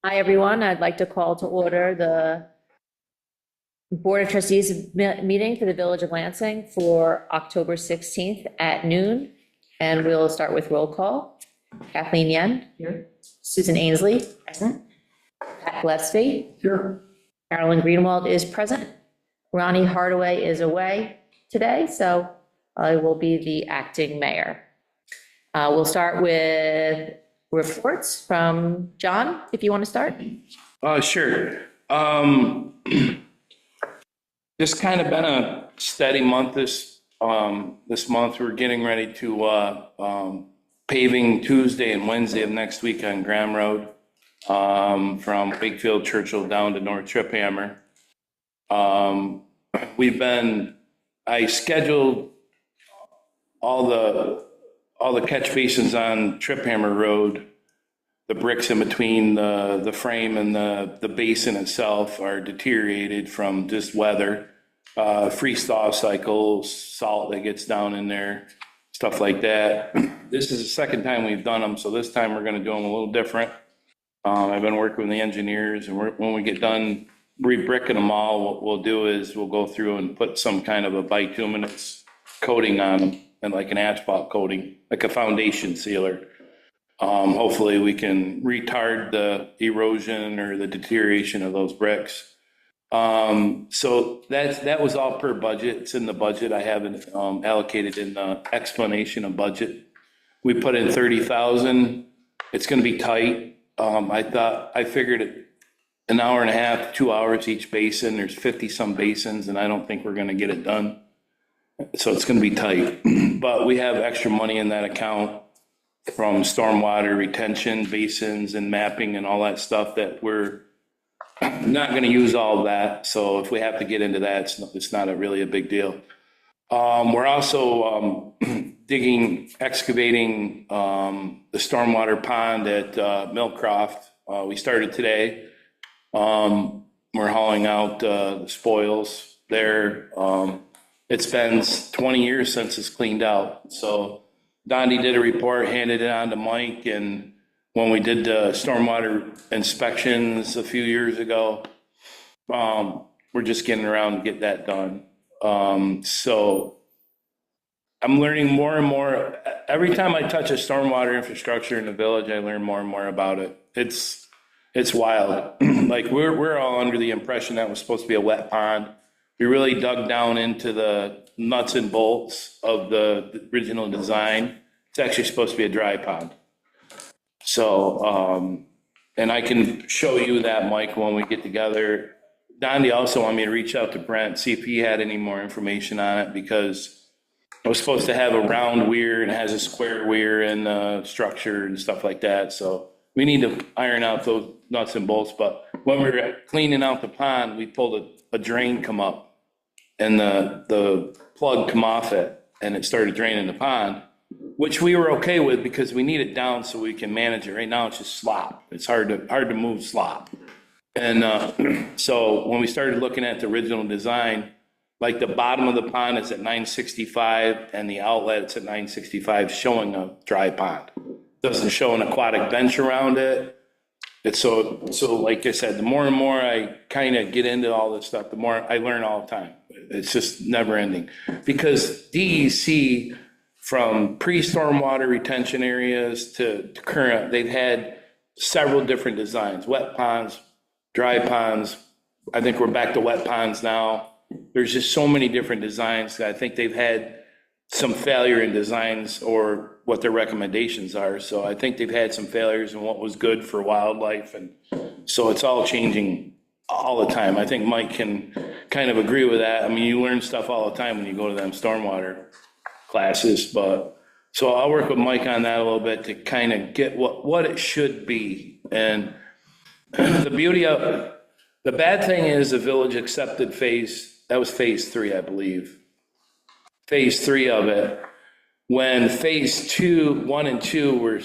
Hi, everyone. I'd like to call to order the Board of Trustees meeting for the Village of Lansing for October 16th at noon. And we'll start with roll call. Kathleen Yen. Here. Susan Ainsley. Present. Pat Gillespie. Here. Carolyn Greenwald is present. Ronnie Hardaway is away today, so I will be the acting mayor. We'll start with reports from John, if you want to start. Sure. Just kind of been a steady month this month. We're getting ready to paving Tuesday and Wednesday of next week on Graham Road, from Wakefield Churchill down to North Triphammer. I scheduled all the catch basins on Triphammer Road. The bricks in between the frame and the basin itself are deteriorated from just weather, freeze-thaw cycles, salt that gets down in there, stuff like that. This is the second time we've done them, so this time we're going to do them a little different. I've been working with the engineers, and when we get done re-bricking them all, what we'll do is we'll go through and put some kind of a bituminous coating on them, and like an asphalt coating, like a foundation sealer. Hopefully we can retard the erosion or the deterioration of those bricks. So that was all per budget. It's in the budget. I haven't allocated in the explanation of budget. We put in 30,000. It's going to be tight. I figured it an hour and a half, 2 hours each basin. There's 50 some basins, and I don't think we're going to get it done. So it's going to be tight, but we have extra money in that account from stormwater retention basins and mapping and all that stuff that we're not going to use all of that. So if we have to get into that, it's not really a big deal. We're also excavating the stormwater pond at Millcroft. We started today. We're hauling out the spoils there. It's been 20 years since it's cleaned out. So Dondi did a report, handed it on to Mike, and when we did the stormwater inspections a few years ago, we're just getting around to get that done. So I'm learning more and more. Every time I touch a stormwater infrastructure in the village, I learn more and more about it. It's wild. Like we're all under the impression that was supposed to be a wet pond. We really dug down into the nuts and bolts of the original design. It's actually supposed to be a dry pond. So, and I can show you that, Mike, when we get together. Dondi also wanted me to reach out to Brent, see if he had any more information on it, because I was supposed to have a round weir and it has a square weir in the structure and stuff like that. So we need to iron out those nuts and bolts. But when we were cleaning out the pond, we pulled a drain come up, and the plug come off it, and it started draining the pond, which we were okay with because we need it down so we can manage it. Right now it's just slop. It's hard to move slop. And so when we started looking at the original design, like the bottom of the pond is at 965 and the outlet's at 965, showing a dry pond. Doesn't show an aquatic bench around it. It's so like I said, the more and more I kind of get into all this stuff, the more I learn all the time. It's just never ending, because DEC, from pre-stormwater retention areas to current, they've had several different designs: wet ponds, dry ponds. I think we're back to wet ponds now. There's just so many different designs that I think they've had some failure in designs or what their recommendations are. So I think they've had some failures in what was good for wildlife. And so it's all changing all the time. I think Mike can kind of agree with that. I mean, you learn stuff all the time when you go to them stormwater classes, but so I'll work with Mike on that a little bit to kind of get what it should be. And the beauty of the bad thing is the village accepted that was phase 3, I believe. Phase 3 of it, when phase 1 and 2 were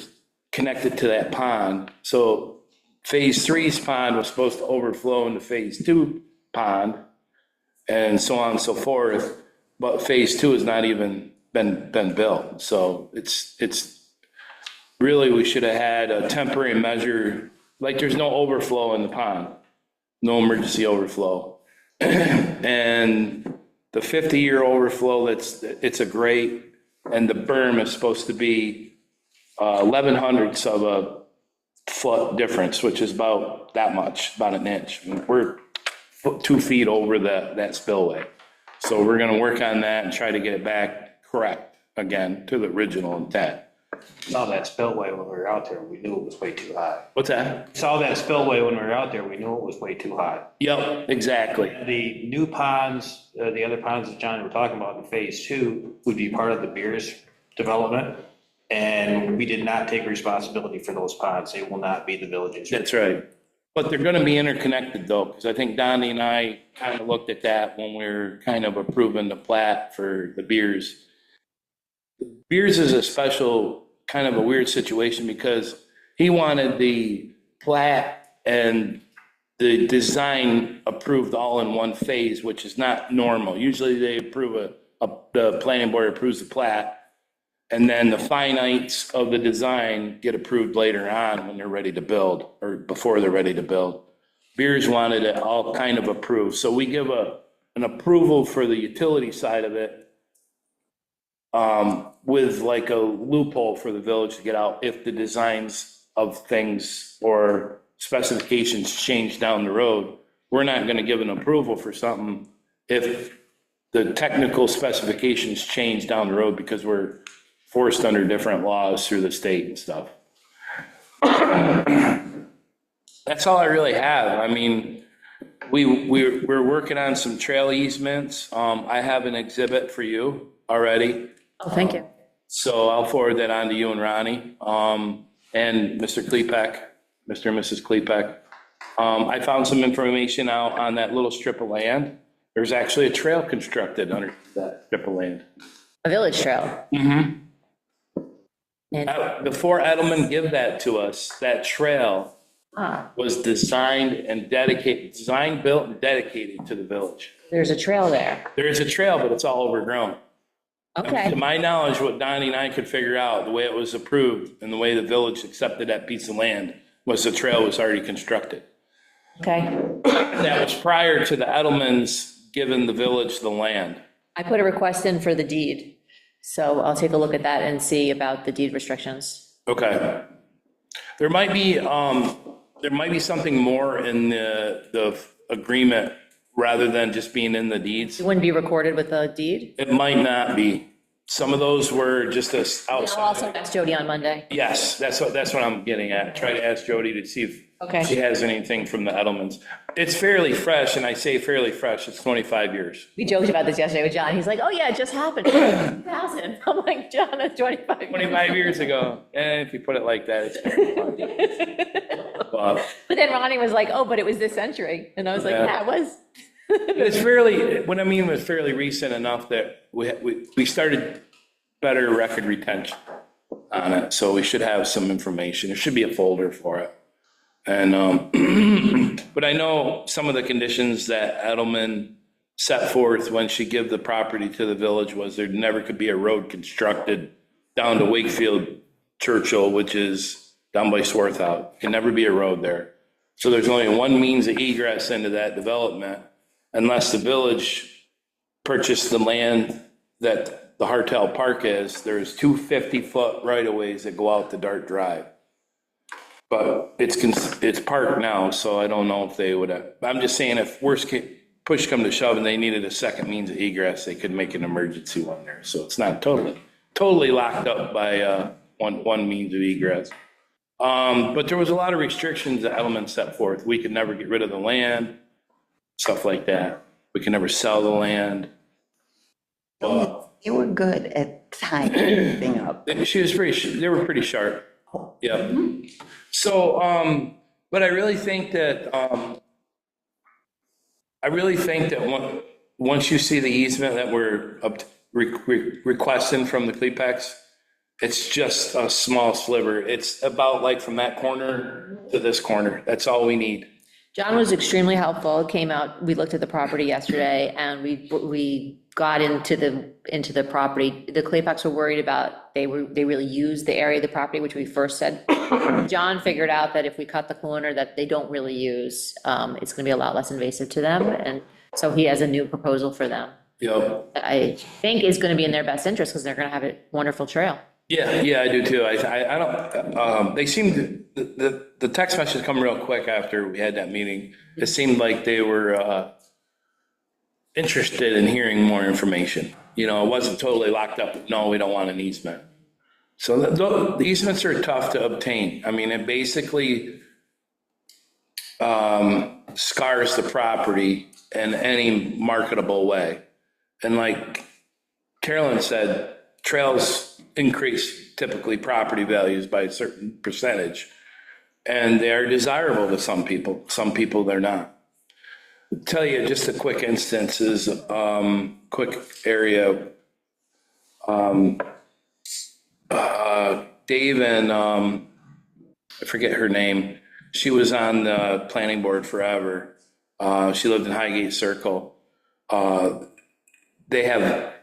connected to that pond. So phase 3's pond was supposed to overflow into phase 2 pond, and so on and so forth. But phase 2 has not even been built. So it's really, we should have had a temporary measure like, there's no overflow in the pond, no emergency overflow. And the 50-year overflow, it's a grate, and the berm is supposed to be 11/100ths of a foot difference, which is about that much, about an inch. We're 2 feet over that spillway. So we're gonna work on that and try to get it back correct again to the original intent. Saw that spillway when we were out there, we knew it was way too high. What's that? Saw that spillway when we were out there, we knew it was way too high. Yep, exactly. The new ponds, the other ponds that John were talking about in phase 2 would be part of the Beers development. And we did not take responsibility for those ponds. They will not be the village's. That's right. But they're gonna be interconnected though, because I think Donnie and I kind of looked at that when we were kind of approving the plat for the Beers. Beers is a special, kind of a weird situation because he wanted the plat and the design approved all in one phase, which is not normal. Usually they approve the planning board approves the plat, and then the finites of the design get approved later on when they're ready to build, or before they're ready to build. Beers wanted it all kind of approved, so we give an approval for the utility side of it, with like a loophole for the village to get out if the designs of things or specifications change down the road. We're not gonna give an approval for something if the technical specifications change down the road because we're forced under different laws through the state and stuff. That's all I really have. I mean, we're working on some trail easements. I have an exhibit for you already. Oh, thank you. So I'll forward that on to you and Ronnie, and Mr. Klepek, Mr. and Mrs. Klepek. I found some information out on that little strip of land. There's actually a trail constructed under that strip of land. A village trail. Mm-hmm. And, Before Edelman give that to us, that trail was designed, built and dedicated to the village. there's a trail there. There is a trail, but it's all overgrown. Okay. To my knowledge, what Donnie and I could figure out, the way it was approved and the way the village accepted that piece of land was the trail was already constructed. Okay. That was prior to the Edelmans giving the village the land. I put a request in for the deed, so I'll take a look at that and see about the deed restrictions. Okay. There might be something more in the agreement rather than just being in the deeds. It wouldn't be recorded with the deed? It might not be. Some of those were just I'll also outside. ask Jody on Monday. Yes, that's what I'm getting at. Try to ask Jody to see if Okay. she has anything from the Edelmans. It's fairly fresh, and I say fairly fresh, it's 25 years. We joked about this yesterday with John. He's like, oh yeah, it just happened. 2000. I'm like, John, that's 25. 25 years ago, and if you put it like that, it's. But But then Ronnie was like, oh, but it was this century. And I was like, Yeah. yeah, it was. it's fairly, what I mean was fairly recent enough that we started better record retention on it, so we should have some information. There should be a folder for it. And, but I know some of the conditions that Edelman set forth when she gave the property to the village was there never could be a road constructed down to Wakefield Churchill, which is down by Swarthout. Can never be a road there. So there's only one means of egress into that development, unless the village purchased the land that the Hartel Park is. There's 2 50-foot right-of-ways that go out the Dart Drive. But it's parked now, so I don't know if they would have, I'm just saying if push come to shove and they needed a second means of egress, they could make an emergency one there. So it's not totally locked up by one means of egress. But there was a lot of restrictions that Edelman set forth. We could never get rid of the land, stuff like that. We can never sell the land. You were good at tying everything up. They were pretty sharp. Yeah. So, but I really think that once you see the easement that we're requesting from the Klepeks, it's just a small sliver. It's about like from that corner to this corner. That's all we need. John was extremely helpful, came out, we looked at the property yesterday, and we got into the property. The Klepeks were worried about, they really used the area of the property, which we first said John figured out that if we cut the corner that they don't really use, it's gonna be a lot less invasive to them, and so he has a new proposal for them. Yep. I think is gonna be in their best interest, because they're gonna have a wonderful trail. Yeah, I do too. I don't, they seemed, the text message come real quick after we had that meeting. It seemed like they were interested in hearing more information. You know, it wasn't totally locked up, no, we don't want an easement. So the easements are tough to obtain. I mean, it basically scars the property in any marketable way. And like Carolyn said, trails increase typically property values by a certain percentage. And they are desirable to some people they're not. I'll tell you just a quick instance is, quick area. Dave and, I forget her name. She was on the planning board forever. She lived in Highgate Circle. They have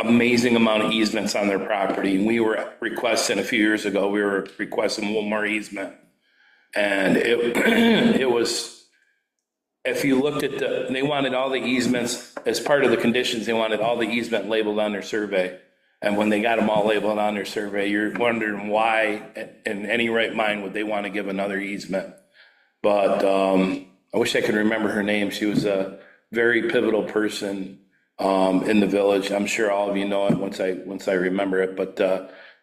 amazing amount of easements on their property. And we were requesting a few years ago, we were requesting one more easement. And it was, if you looked at they wanted all the easements, as part of the conditions, they wanted all the easement labeled on their survey. And when they got them all labeled on their survey, you're wondering why, in any right mind, would they want to give another easement? But I wish I could remember her name. She was a very pivotal person in the village. I'm sure all of you know it once I remember it. But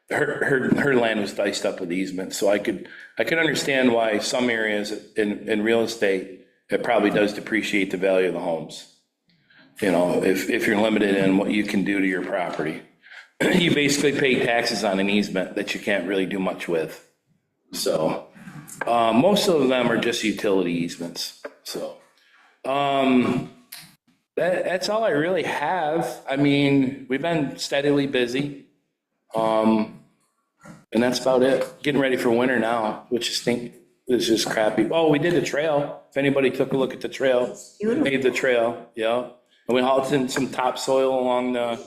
her land was diced up with easements, so I could understand why some areas in real estate, it probably does depreciate the value of the homes. You know, if you're limited in what you can do to your property. You basically pay taxes on an easement that you can't really do much with. So most of them are just utility easements. So that's all I really have. I mean, we've been steadily busy. And that's about it. Getting ready for winter now, which is just crappy. Oh, we did the trail. If anybody took a look at the trail, made the trail, yeah. And we hauled in some topsoil along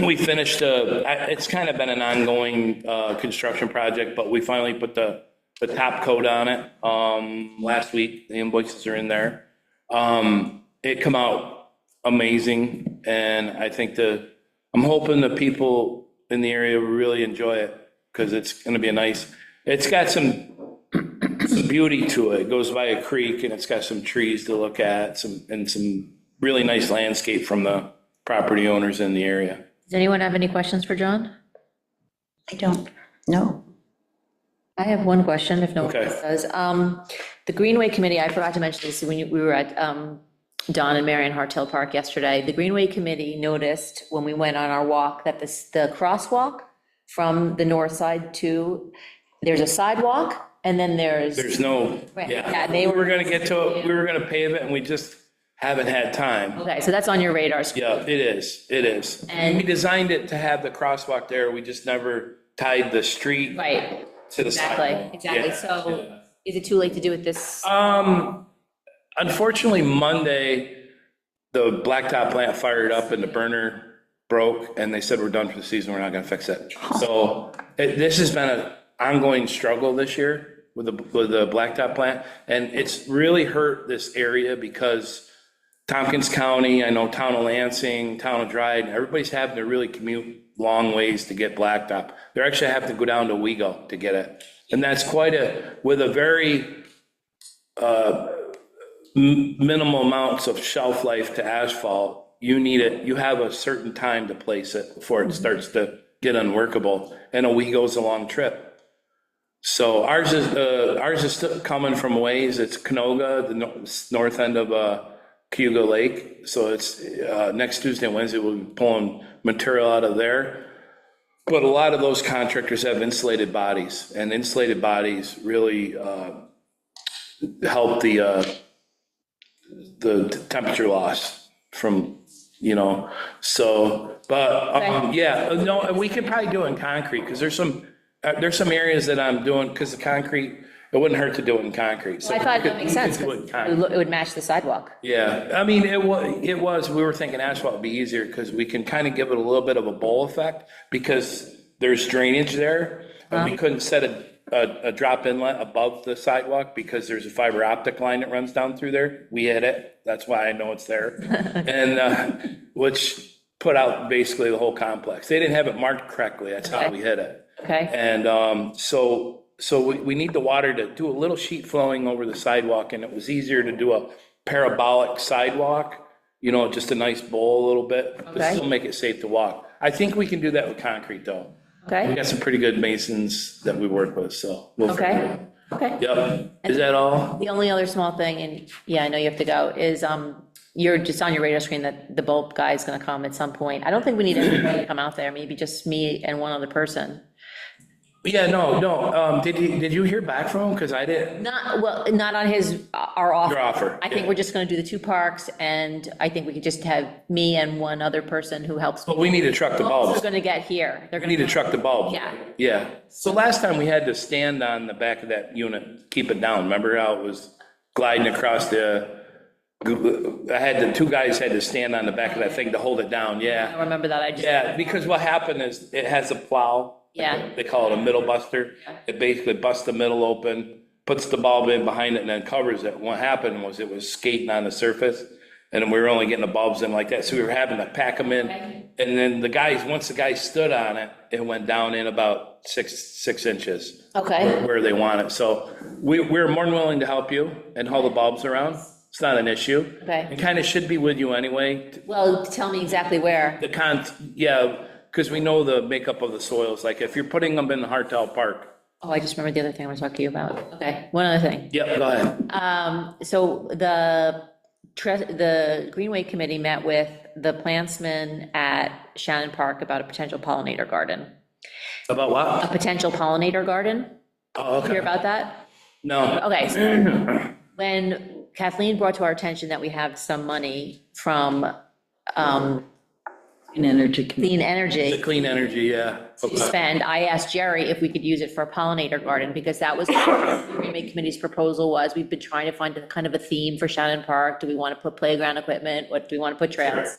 we finished, it's kind of been an ongoing construction project, but we finally put the top coat on it last week. The invoices are in there. It come out amazing, and I think I'm hoping the people in the area will really enjoy it, because it's going to be it's got some beauty to it. It goes by a creek, and it's got some trees to look at, some really nice landscape from the property owners in the area. Does anyone have any questions for John? I don't know. I have one question, if no one Okay. else does. The Greenway Committee, I forgot to mention this when we were at Don and Marion Harthill Park yesterday. The Greenway Committee noticed when we went on our walk that the crosswalk from the north side there's a sidewalk, and then There's no, Right, yeah, yeah, they we were- were gonna get to it, we were gonna pave it, and we just haven't had time. Okay, so that's on your radar screen. Yeah, it is. And- We designed it to have the crosswalk there, we just never tied the street Right, to the sidewalk. exactly. Yeah, So yeah. is it too late to do it this? Unfortunately, Monday, the blacktop plant fired up and the burner broke, and they said, we're done for the season, we're not gonna fix it. So this has been an ongoing struggle this year with the blacktop plant, and it's really hurt this area because Tompkins County, I know Town of Lansing, Town of Dryden, everybody's having to really commute long ways to get blacktop. They're actually having to go down to Wego to get it. And that's with a very minimal amounts of shelf life to asphalt. You have a certain time to place it before it starts to get unworkable, and a Wego's a long trip. So ours is still coming from a ways. It's Canoga, the north end of Cayuga Lake. So it's next Tuesday and Wednesday, we'll be pulling material out of there. But a lot of those contractors have insulated bodies, and insulated bodies really help the temperature loss from, so, but, yeah, no, we could probably do it in concrete, because there's some areas that I'm doing, because the concrete, it wouldn't hurt to do it in concrete. So I thought we that could- makes we could sense, do it in 'cause concrete. it would match the sidewalk. Yeah, I mean, it was, we were thinking asphalt would be easier because we can kind of give it a little bit of a bowl effect because there's drainage there. but we couldn't set a drop inlet above the sidewalk because there's a fiber optic line that runs down through there. We hit it, that's why I know it's there. And, which put out basically the whole complex. They didn't have it marked correctly, that's how Okay. we hit it. Okay, And so we need the water to do a little sheet flowing over the sidewalk, and it was easier to do a parabolic sidewalk, you know, just a nice bowl a little bit, but Okay. still make it safe to walk. I think we can do that with concrete, though. We okay, got some pretty good masons that we work with, so. we'll figure it out. okay. Yep, is that all? The only other small thing, and yeah, I know you have to go, is you're just on your radar screen that the bulb guy is gonna come at some point. I don't think we need anybody to come out there, maybe just me and one other person. Yeah, no, did you hear back from him? Because I didn't. Not, well, not on our offer. Your offer, I think yeah. we're just gonna do the 2 parks, and I think we could just have me and one other person who helps. But we need to truck the They're bulbs. gonna get here. They're We gonna. need to truck the bulbs. Yeah. Yeah. So last time we had to stand on the back of that unit, keep it down. Remember how it was gliding across the 2 guys had to stand on the back of that thing to hold it down, I yeah. don't remember that, I just. Yeah, because what happened is it has a plow. Yeah. They call it a middle buster. It basically busts the middle open, puts the bulb in behind it and then covers it. What happened was it was skating on the surface and we were only getting the bulbs in like that. So we were having to pack them in. And then once the guy stood on it, it went down in about six inches Okay, where they want it. So we're more than willing to help you and haul the bulbs around. It's not an issue. Okay. It kind of should be with you anyway. well, tell me exactly where. Yeah, because we know the makeup of the soils. Like if you're putting them in Hartel Park. Oh, I just remembered the other thing I want to talk to you about. Okay, one other thing. Yep, go ahead. So the Greenway Committee met with the plantsman at Shannon Park about a potential pollinator garden. About A what? potential pollinator garden? Oh, Hear okay. about that? No. Okay, so when Kathleen brought to our attention that we have some money from An energy committee. Clean The Energy clean energy, yeah. to Okay. spend, I asked Jerry if we could use it for a pollinator garden, because that was what the Greenway Committee's proposal was. We've been trying to find a kind of a theme for Shannon Park. Do we want to put playground equipment? What do we want to put trails?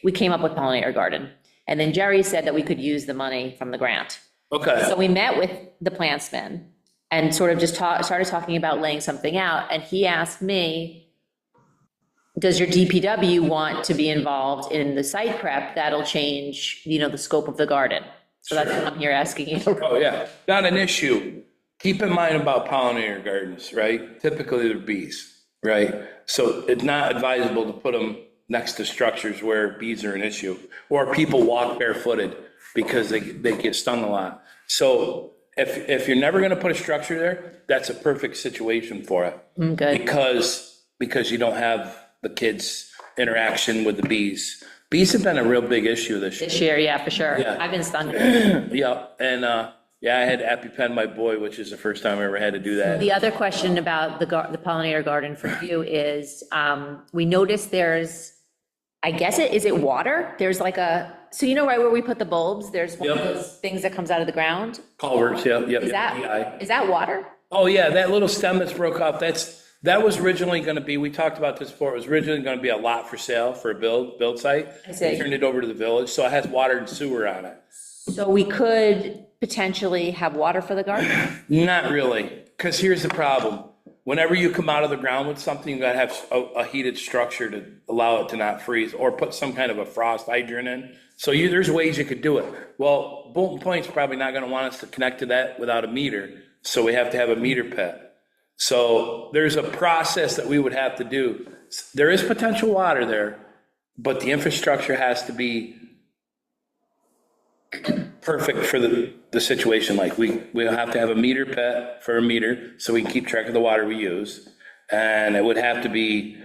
We came up with pollinator garden. And then Jerry said that we could use the money from the grant. Okay, So we met with the plantsman and sort of just started talking about laying something out. And he asked me, does your DPW want to be involved in the site prep? That'll change, the scope of the garden. So that's what I'm here asking you. oh, yeah, not an issue. Keep in mind about pollinator gardens, right? Typically they're bees, right? So it's not advisable to put them next to structures where bees are an issue, or people walk barefooted because they get stung a lot. So if you're never gonna put a structure there, that's a perfect situation for it. Good. Because you don't have the kids' interaction with the bees. Bees have been a real big issue this year. This year, yeah, for sure. Yeah. I've been stung. Yeah, and, yeah, I had to EpiPen my boy, which is the first time I ever had to do that. The other question about the pollinator garden for you is, we noticed there's, I guess is it water? There's like so right where we put the bulbs, there's one of Yep. those things that comes out of the ground? Culverts, yep. Is that water? Oh, yeah, that little stem that's broke off, that was originally gonna be, we talked about this before, it was originally gonna be a lot for sale for a build site. I see. We turned it over to the village, so it has water and sewer on it. So we could potentially have water for the garden? Not really, because here's the problem. Whenever you come out of the ground with something, you gotta have a heated structure to allow it to not freeze, or put some kind of a frost hydrant in. So there's ways you could do it. Well, Bolton Point's probably not gonna want us to connect to that without a meter, so we have to have a meter pit. So there's a process that we would have to do. There is potential water there, but the infrastructure has to be perfect for the situation. Like we'll have to have a meter pit for a meter so we can keep track of the water we use. And it would have to be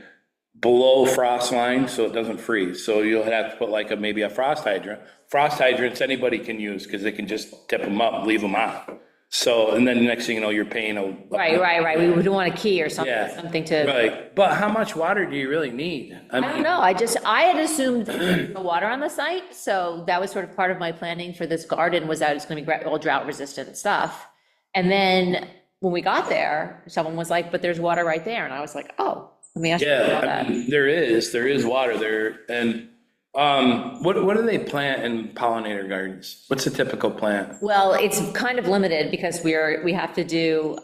below frost line so it doesn't freeze. So you'll have to put maybe a frost hydrant. Frost hydrants anybody can use because they can just tip them up, leave them on. So, and then the next thing you know, you're paying a. Right. We would want a key or something, Yeah. something to. Right, but how much water do you really need? I don't know, I had assumed the water on the site, so that was sort of part of my planning for this garden, was that it's gonna be all drought resistant stuff. And then when we got there, someone was like, but there's water right there, and I was like, oh, let me ask you about Yeah, that. there is water there, and What do they plant in pollinator gardens? What's a typical plant? Well, it's kind of limited because we have to do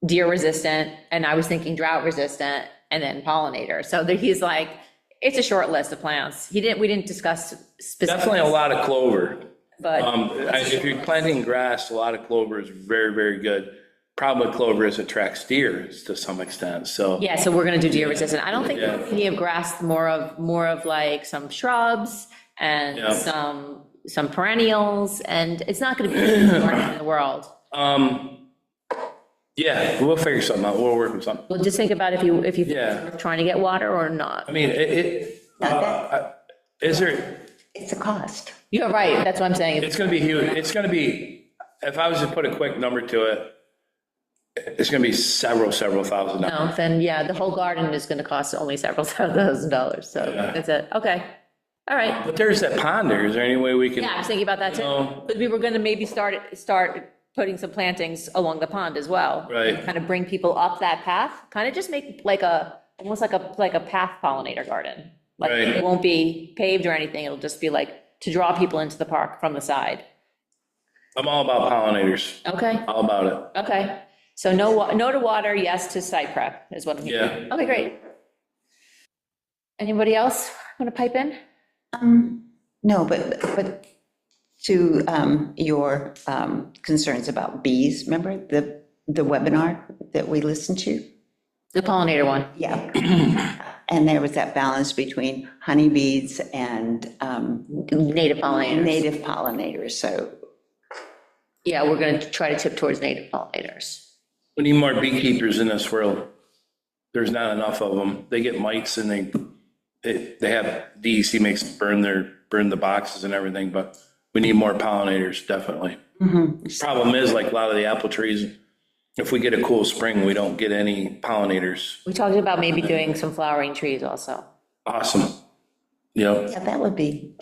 deer resistant, and I was thinking drought resistant, and then pollinator. So he's like, it's a short list of plants. We didn't discuss specific. Definitely a lot of clover. But If you're planting grass, a lot of clover is very, very good. Problem with clover is it attracts deer to some extent, so. yeah, so we're gonna do deer resistant. I don't think Yeah. any of grass, more of like some shrubs and Yeah. some perennials, and it's not gonna be the biggest garden in the world. Yeah, we'll figure something out. We'll work with something. Well, just think about if you Yeah. trying to get water or not. I mean, is there, It's a cost. You're right, that's what I'm saying. it's gonna be huge. It's gonna be, if I was to put a quick number to it, it's gonna be several thousand dollars. No, then, yeah, the whole garden is gonna cost only several $1,000s, so Yeah. that's it, okay. All right, But there's that pond there. Is there any way we can? yeah, I was thinking about that too. No. But we were gonna maybe start putting some plantings along the pond as well. Right. Kind of bring people up that path, kind of just make almost like a path pollinator garden. Like, Right. it won't be paved or anything, it'll just be like to draw people into the park from the side. I'm all about pollinators, Okay, all about it. okay. So no to water, yes to site prep is what I'm hearing. Yeah. Okay, great. Anybody else want to pipe in? No, but to your concerns about bees, remember the webinar that we listened to? The pollinator one. Yeah. And there was that balance between honeybees and Native pollinators. native pollinators, so. Yeah, we're going to try to tip towards native pollinators. We need more beekeepers in this world. There's not enough of them. They get mites and they have DEC makes them burn the boxes and everything, but we need more pollinators, definitely. Problem is, like a lot of the apple trees, if we get a cool spring, we don't get any pollinators. We talked about maybe doing some flowering trees also. Awesome. You know, Yeah, that would be.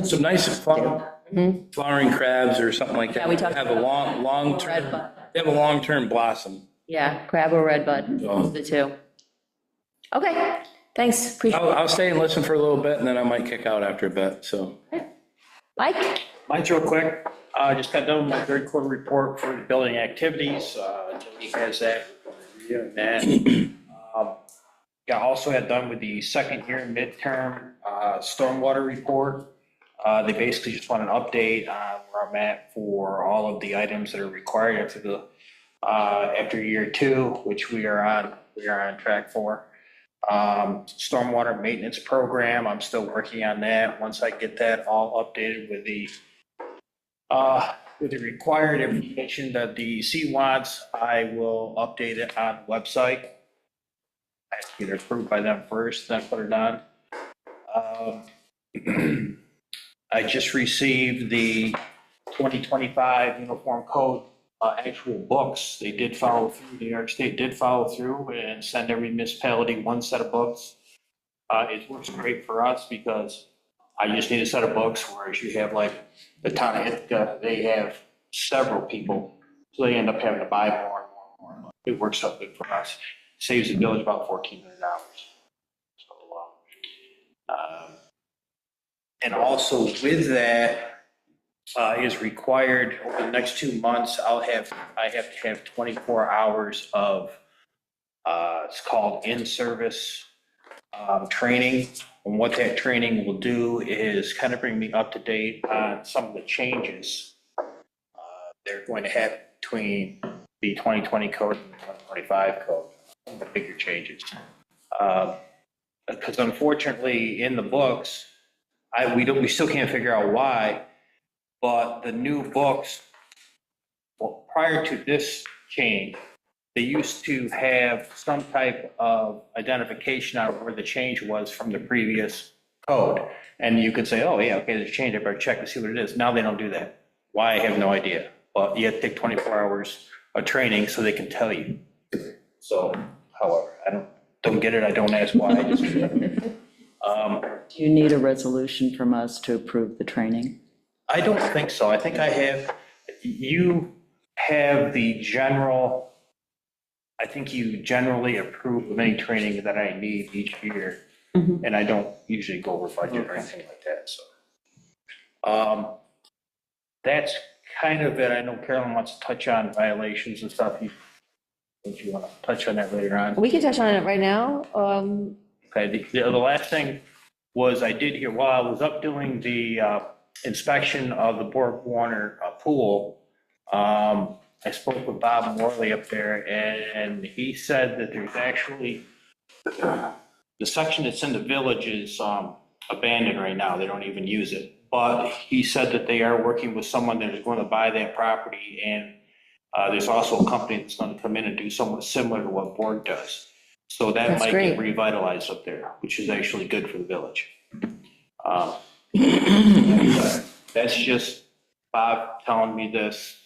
some nice flowering crabs or something like that. Yeah, we talked Have a long-term, Redbud. they have a long-term blossom. Yeah, crab or redbud, Oh. the two. Okay, thanks, appreciate I'll stay and listen for a little bit and then I might kick out after a bit, so. it. Mike? Mine's real quick. Just got done with my third quarter report for the building activities. Jimmy has that. Reviewing that. Also had done with the second year midterm stormwater report. They basically just want an update on where I'm at for all of the items that are required after year two, which we are on track for. Stormwater maintenance program, I'm still working on that. Once I get that all updated with the required information that the DEC wants, I will update it on the website. I have to get it approved by them first, then put it on. I just received the 2025 Uniform Code actual books. They did follow through, New York State did follow through and send every municipality one set of books. It works great for us because I just need a set of books, whereas you have like the town of Ithaca, they have several people, so they end up having to buy more and more and more. It works out good for us. Saves the village about $1,400. And also with that is required over the next 2 months, I have to have 24 hours of, it's called in-service training. And what that training will do is kind of bring me up to date on some of the changes they're going to have between the 2020 code and the 2025 code, the bigger changes. Because unfortunately, in the books, we still can't figure out why, but the new books, well, prior to this change, they used to have some type of identification on where the change was from the previous code. And you could say, oh, yeah, okay, there's a change, I better check to see what it is. Now they don't do that. Why, I have no idea. But you have to take 24 hours of training so they can tell you. So, however, I don't get it, I don't ask why, I just. Do you need a resolution from us to approve the training? I don't think so. I think you have the general, I think you generally approve of any training that I need each year. And I don't usually go over budget or anything like that, so. That's kind of it. I know Carolyn wants to touch on violations and stuff. If you want to touch on that later on. We can touch on it right now. Okay, the last thing was I did hear, while I was up doing the inspection of the Borg Warner pool, I spoke with Bob Morley up there, and he said that there's actually, the section that's in the village is abandoned right now. They don't even use it. But he said that they are working with someone that is going to buy that property, and there's also a company that's going to come in and do somewhat similar to what Borg does. So that That's might get great. revitalized up there, which is actually good for the village. That's just Bob telling me this.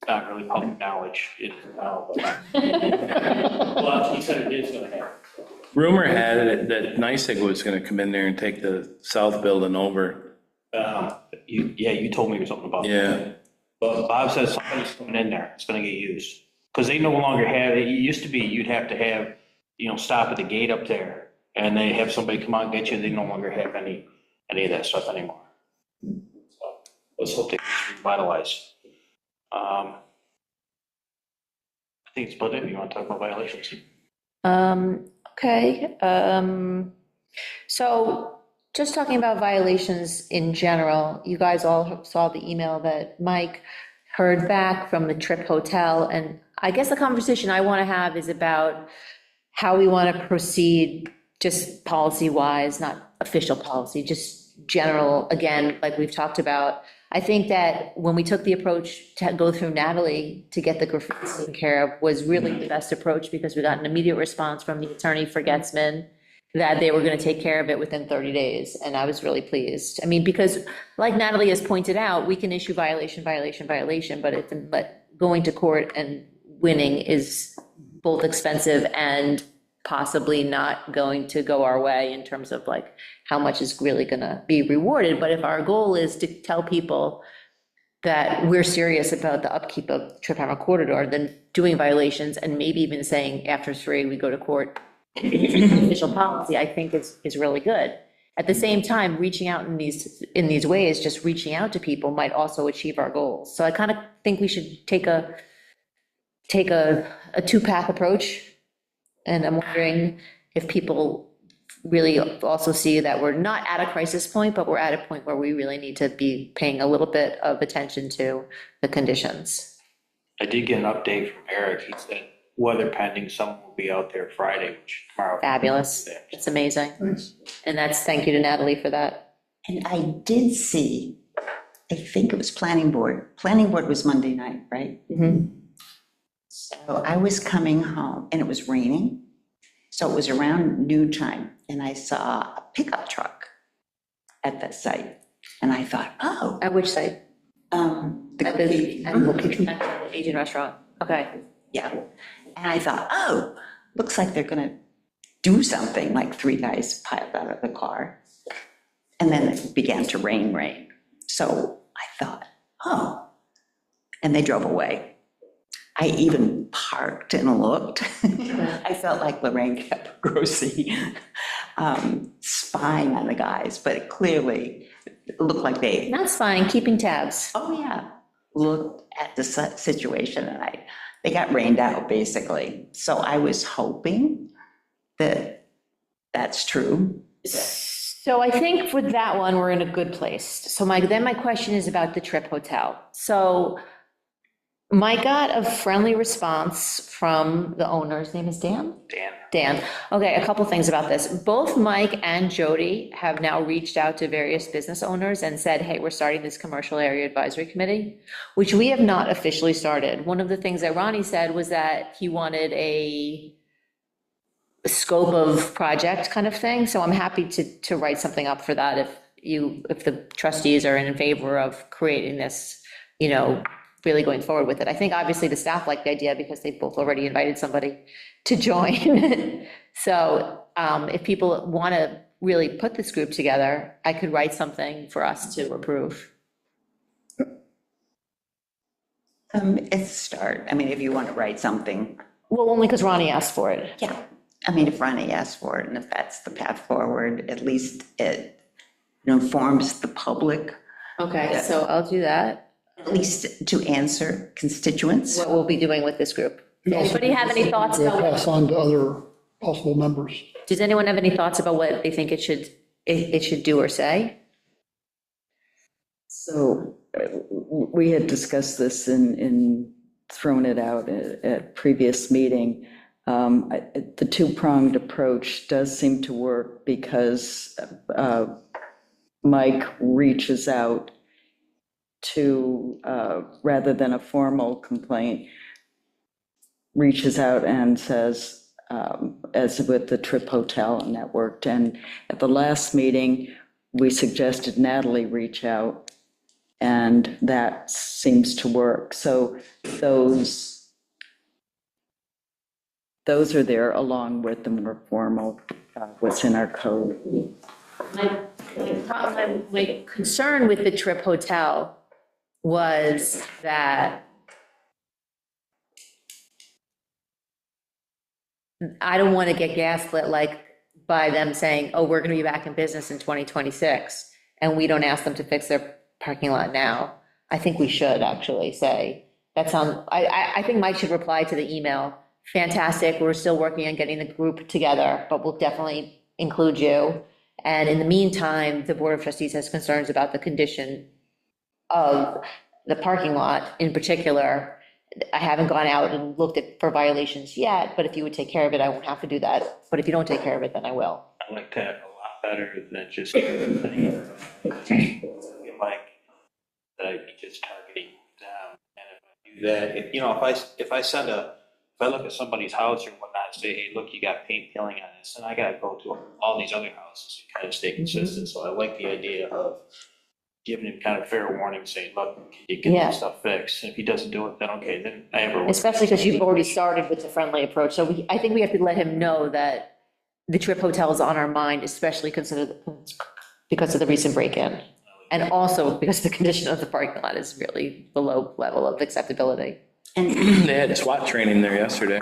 It's not really public knowledge. It is now, but well, he said it is going to happen. Rumor had it that NICEAG was gonna come in there and take the south building over. You told me something about that. Yeah, But Bob says somebody's coming in there, it's gonna get used. Because they no longer have, it used to be you'd have to have, stop at the gate up there, and they have somebody come out and get you, they no longer have any of that stuff anymore. So, let's hope they can revitalize. I think it's about it, you wanna talk about violations? Okay, so just talking about violations in general, you guys all saw the email that Mike heard back from the Trip Hotel, and I guess the conversation I want to have is about how we want to proceed, just policy-wise, not official policy, just general, again, like we've talked about. I think that when we took the approach to go through Natalie to get the graffiti taken care of was really the best approach, because we got an immediate response from the attorney for Getzman that they were going to take care of it within 30 days, and I was really pleased. I mean, because like Natalie has pointed out, we can issue violation, but going to court and winning is both expensive and possibly not going to go our way in terms of like how much is really going to be rewarded. But if our goal is to tell people that we're serious about the upkeep of Trip Hammer Corridor, then doing violations and maybe even saying after 3 we go to court, official policy, I think is really good. At the same time, reaching out in these ways, just reaching out to people might also achieve our goals. So I kind of think we should take a two-path approach. And I'm wondering if people really also see that we're not at a crisis point, but we're at a point where we really need to be paying a little bit of attention to the conditions. I did get an update from Eric, he said weather pending, someone will be out there Friday, which tomorrow. Fabulous. It's amazing. And that's, thank you to Natalie for that. And I did see, I think it was planning board. Planning board was Monday night, right? Mhm. So I was coming home and it was raining. So it was around noon time and I saw a pickup truck at that site. And I thought, oh, At which site? the At graffiti. the Asian restaurant. Okay. Yeah. And I thought, oh, looks like they're gonna do something, like 3 guys piled out of the car. And then it began to rain. So I thought, oh, and they drove away. I even parked and looked. I felt like Lorraine Grossi spying on the guys, but it clearly looked like they, That's fine, keeping tabs. oh yeah, looked at the situation and they got rained out basically. So I was hoping that that's true. So I think for that one, we're in a good place. So then my question is about the Trip Hotel. So Mike got a friendly response from the owner. His name is Dan? Dan. Okay, a couple things about this. Both Mike and Jody have now reached out to various business owners and said, hey, we're starting this commercial area advisory committee, which we have not officially started. One of the things that Ronnie said was that he wanted a scope of project kind of thing. So I'm happy to write something up for that if the trustees are in favor of creating this, really going forward with it. I think obviously the staff like the idea because they've both already invited somebody to join. So if people want to really put this group together, I could write something for us to approve. It's a start. I mean, if you want to write something, Well, only because Ronnie asked for it. yeah. I mean, if Ronnie asks for it, and if that's the path forward, at least it informs the public, Okay, so I'll do that. at least to answer constituents. What we'll be doing with this group. And also- Anybody have any thoughts We'll about, pass on to other possible members. does anyone have any thoughts about what they think it should do or say? So we had discussed this in thrown it out at previous meeting. The two-pronged approach does seem to work because Mike reaches out to, rather than a formal complaint, reaches out and says, as with the Trip Hotel, and that worked. And at the last meeting, we suggested Natalie reach out, and that seems to work. So those are there along with the more formal, what's in our code. My concern with the Trip Hotel was that I don't want to get gaslit like by them saying, oh, we're going to be back in business in 2026, and we don't ask them to fix their parking lot now. I think we should actually say, I think Mike should reply to the email. Fantastic, we're still working on getting the group together, but we'll definitely include you. And in the meantime, the Board of Trustees has concerns about the condition of the parking lot in particular. I haven't gone out and looked for violations yet, but if you would take care of it, I won't have to do that. But if you don't take care of it, then I will. I like that a lot better than just saying, like, that I'd be just targeting them. And if I do that, if I send if I look at somebody's house or whatnot, and say, hey, look, you got paint peeling on this, and I gotta go to all these other houses to kind of stay consistent. So I like the idea of giving him kind of fair warning, saying, look, can you get Yeah. this stuff fixed? And if he doesn't do it, then okay, then I have a. Especially because you've already started with the friendly approach. So I think we have to let him know that the Trip Hotel is on our mind, especially because of the recent break-in. And also because the condition of the parking lot is really below level of acceptability. And They had SWAT training there yesterday.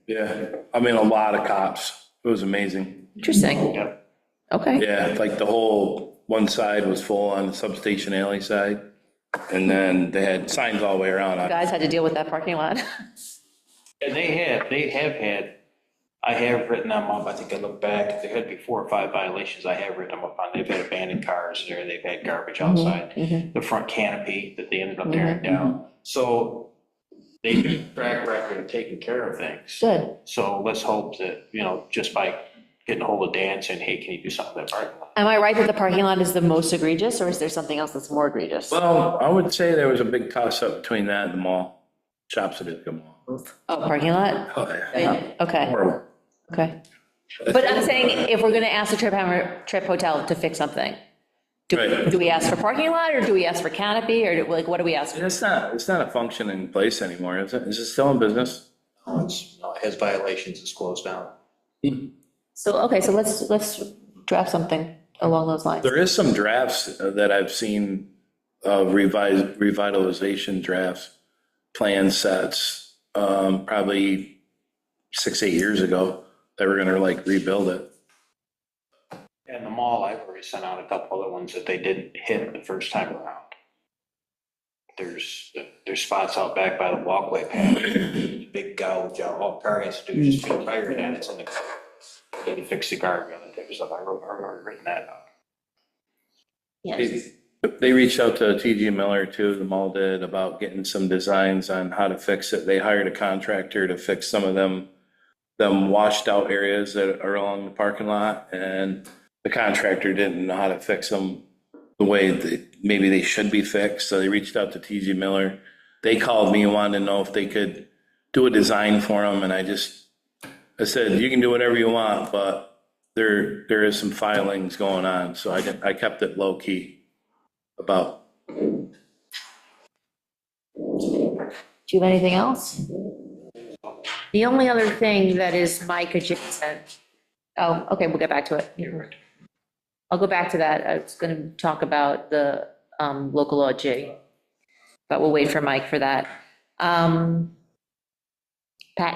Yeah, I mean, a lot of cops. It was amazing. Interesting. Yep. Okay. Yeah, like the whole one side was full on the substation alley side. And then they had signs all the way around. Guys had to deal with that parking lot. And they have had, I have written them up, I think I look back, there had to be 4 or 5 violations I have written them up on. They've had abandoned cars there, they've had garbage outside, the front canopy that they ended up tearing down. So they do track record of taking care of things. Good. So let's hope that, just by getting a hold of Dan saying, hey, can you do something with that parking lot? Am I right that the parking lot is the most egregious, or is there something else that's more egregious? Well, I would say there was a big toss-up between that and the mall, shops at the mall. Oh, parking lot? Oh, yeah. Okay, Horrible. okay. But I'm saying, if we're gonna ask the Trip Hotel to fix something, Right. do we ask for parking lot, or do we ask for canopy, or like, what do we ask? It's not a functioning place anymore, is it? Is it still in business? No, it has violations, it's closed down. So, okay, so let's draft something along those lines. There is some drafts that I've seen, revitalization drafts, plan sets, probably 6-8 years ago, they were gonna like rebuild it. And the mall, I've already sent out a couple other ones that they didn't hit the first time around. There's spots out back by the walkway path, big gouge, all car has to do is just be tired and it's in the, they can fix the guardrail and type of stuff. I've already written that up. Yes. They reached out to TG Miller too, the mall did, about getting some designs on how to fix it. They hired a contractor to fix some of them washed out areas that are along the parking lot, and the contractor didn't know how to fix them the way that maybe they should be fixed, so they reached out to TG Miller. They called me and wanted to know if they could do a design for them, and I said, you can do whatever you want, but there is some filings going on, so I kept it low key about. Do you have anything else? The only other thing that is Mike adjacent, oh, okay, we'll get back to it. You're right. I'll go back to that. I was going to talk about the local law G, but we'll wait for Mike for that. Pat,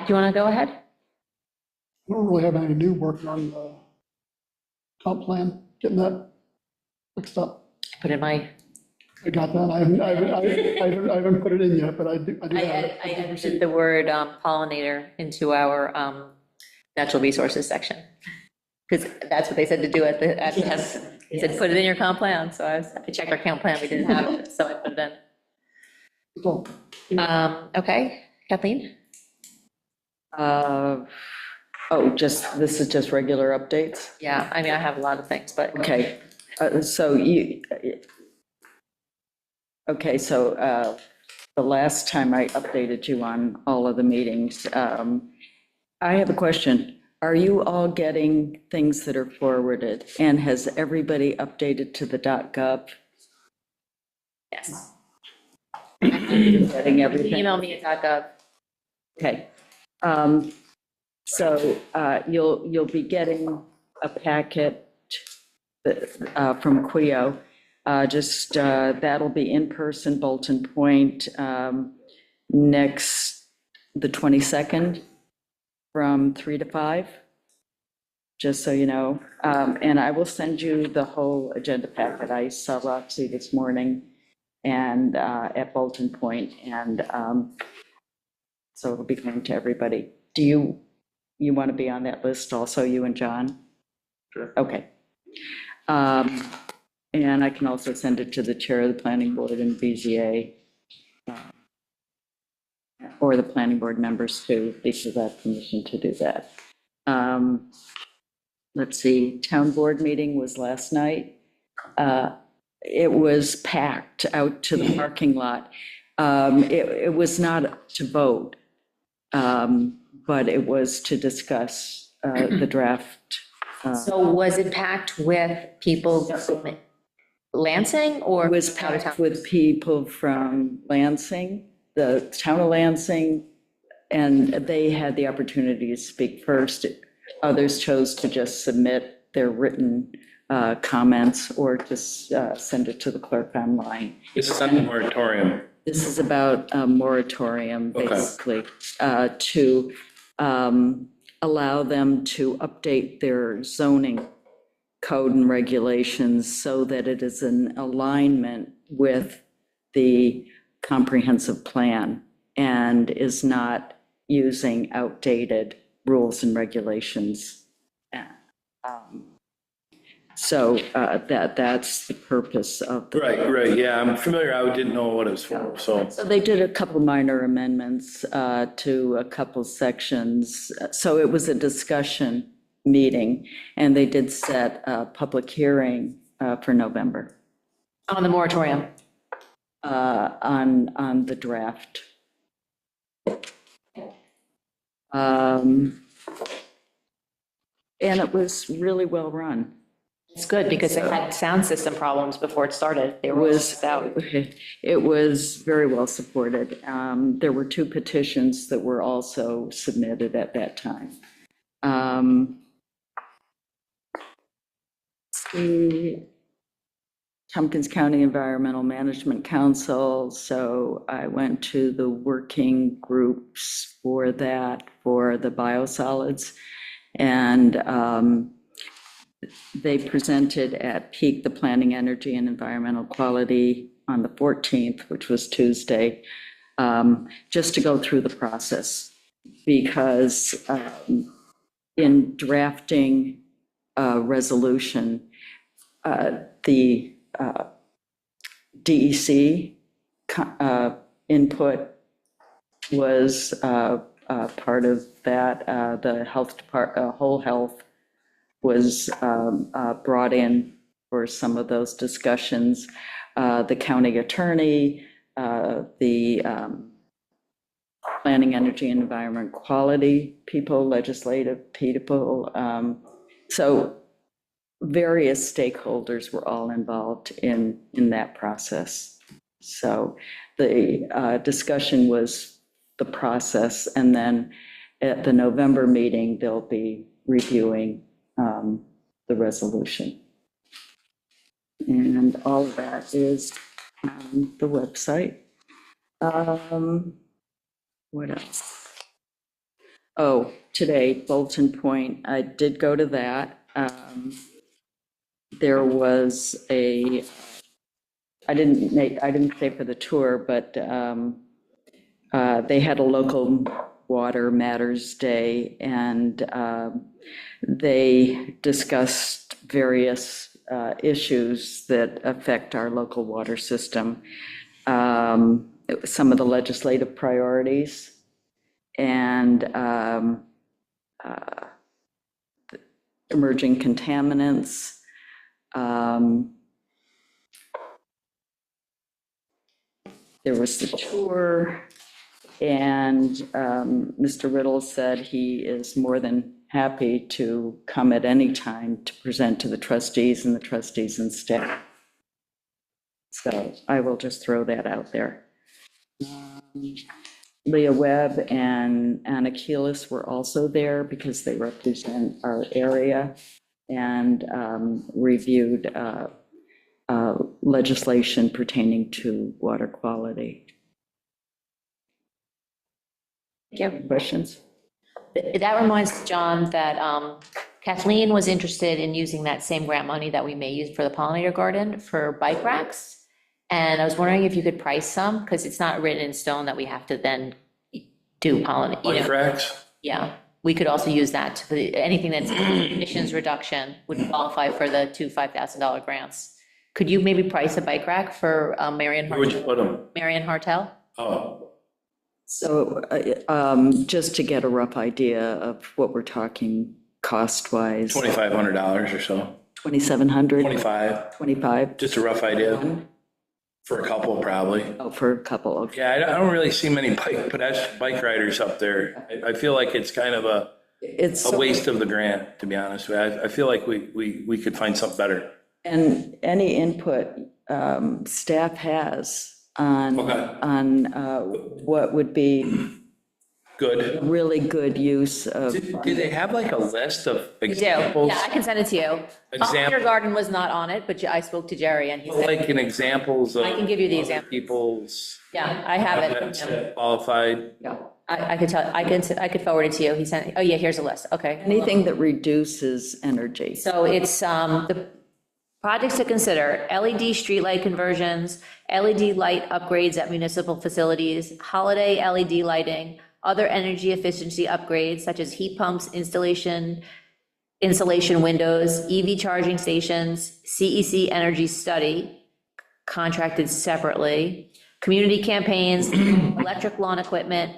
do you want to go ahead? I don't really have any new work on the comp plan, getting that fixed up. Put in my, I got that. I haven't put it in yet, but I do have it. I edited the word pollinator into our natural resources section. Because that's what they said to do at the, Yes, they said, put it in your comp plan, so I checked our comp plan, we didn't have it, so I put it in. So, Okay, Kathleen? Just, this is just regular updates? Yeah, I mean, I have a lot of things, but. Okay, so the last time I updated you on all of the meetings, I have a question. Are you all getting things that are forwarded? And has everybody updated to the .gov? Yes. Getting everything? Email me at .gov. Okay. So you'll be getting a packet from Quio. That'll be in person, Bolton Point, next, the 22nd, from 3 to 5, just so you know. And I will send you the whole agenda packet. I saw Roxy this morning and at Bolton Point, and so it'll be going to everybody. Do you want to be on that list also, you and John? Sure. Okay. And I can also send it to the chair of the planning board and BZA, or the planning board members too, because I have permission to do that. Let's see, town board meeting was last night. It was packed out to the parking lot. It was not to vote, but it was to discuss the draft. So was it packed with people from Lansing or? It was packed with people from Lansing, the town of Lansing, and they had the opportunity to speak first. Others chose to just submit their written comments or just send it to the clerk online. This is on the moratorium. This is about a moratorium, Okay. basically, to allow them to update their zoning code and regulations so that it is in alignment with the comprehensive plan and is not using outdated rules and regulations. So that's the purpose of. Right, yeah, I'm familiar, I didn't know what it was for, so. So they did a couple minor amendments to a couple sections. So it was a discussion meeting, and they did set a public hearing for November On the moratorium. on the draft. And it was really well run. It's good because they had sound system problems before it started. They It were was, out. it was very well supported. There were 2 petitions that were also submitted at that time. The Tompkins County Environmental Management Council, so I went to the working groups for that, for the biosolids. And they presented at Peak the Planning, Energy, and Environmental Quality on the 14th, which was Tuesday, just to go through the process. Because in drafting a resolution, the DEC input was part of that. The health department, whole health, was brought in for some of those discussions. The county attorney, the planning, energy, and environment quality people, legislative people. So various stakeholders were all involved in that process. So the discussion was the process, and then at the November meeting, they'll be reviewing the resolution. And all of that is on the website. What else? Oh, today, Bolton Point, I did go to that. There was I didn't stay for the tour, but they had a local water matters day, and they discussed various issues that affect our local water system. Some of the legislative priorities, and emerging contaminants. There was the tour, and Mr. Riddle said he is more than happy to come at any time to present to the trustees and staff. So I will just throw that out there. Leah Webb and Anna Keelis were also there because they represent our area, and reviewed legislation pertaining to water quality. Questions? That reminds me, John, that Kathleen was interested in using that same grant money that we may use for the pollinator garden for bike racks. And I was wondering if you could price some, because it's not written in stone that we have to then do pollinate. Bike racks? Yeah, we could also use that to, anything that's emissions reduction would qualify for the two $5,000 grants. Could you maybe price a bike rack for Marion Where would you put them? Hartel? Oh, So just to get a rough idea of what we're talking cost-wise. $2,500 or so, 2,700? 25, 25? just a rough idea. For a couple, probably. Oh, for a couple, okay. Yeah, I don't really see many bike riders up there. I feel like it's kind of a It's waste of the grant, to be honest with you. I feel like we could find something better. And any input staff has on, Okay. on what would be Good. really good use of. Do they have like a list of We do, examples? yeah, I can send it to you. Pollinator garden was not on it, but I spoke to Jerry and he said, Like in examples of. I can give you the example. People's. yeah, I have it. from him. That qualified. Yeah. I could tell, I could forward it to you. He sent, oh yeah, here's a list, okay. Anything that reduces energy. So it's the projects to consider: LED streetlight conversions, LED light upgrades at municipal facilities, holiday LED lighting, other energy efficiency upgrades such as heat pumps, insulation windows, EV charging stations, CEC energy study, contracted separately, community campaigns, electric lawn equipment,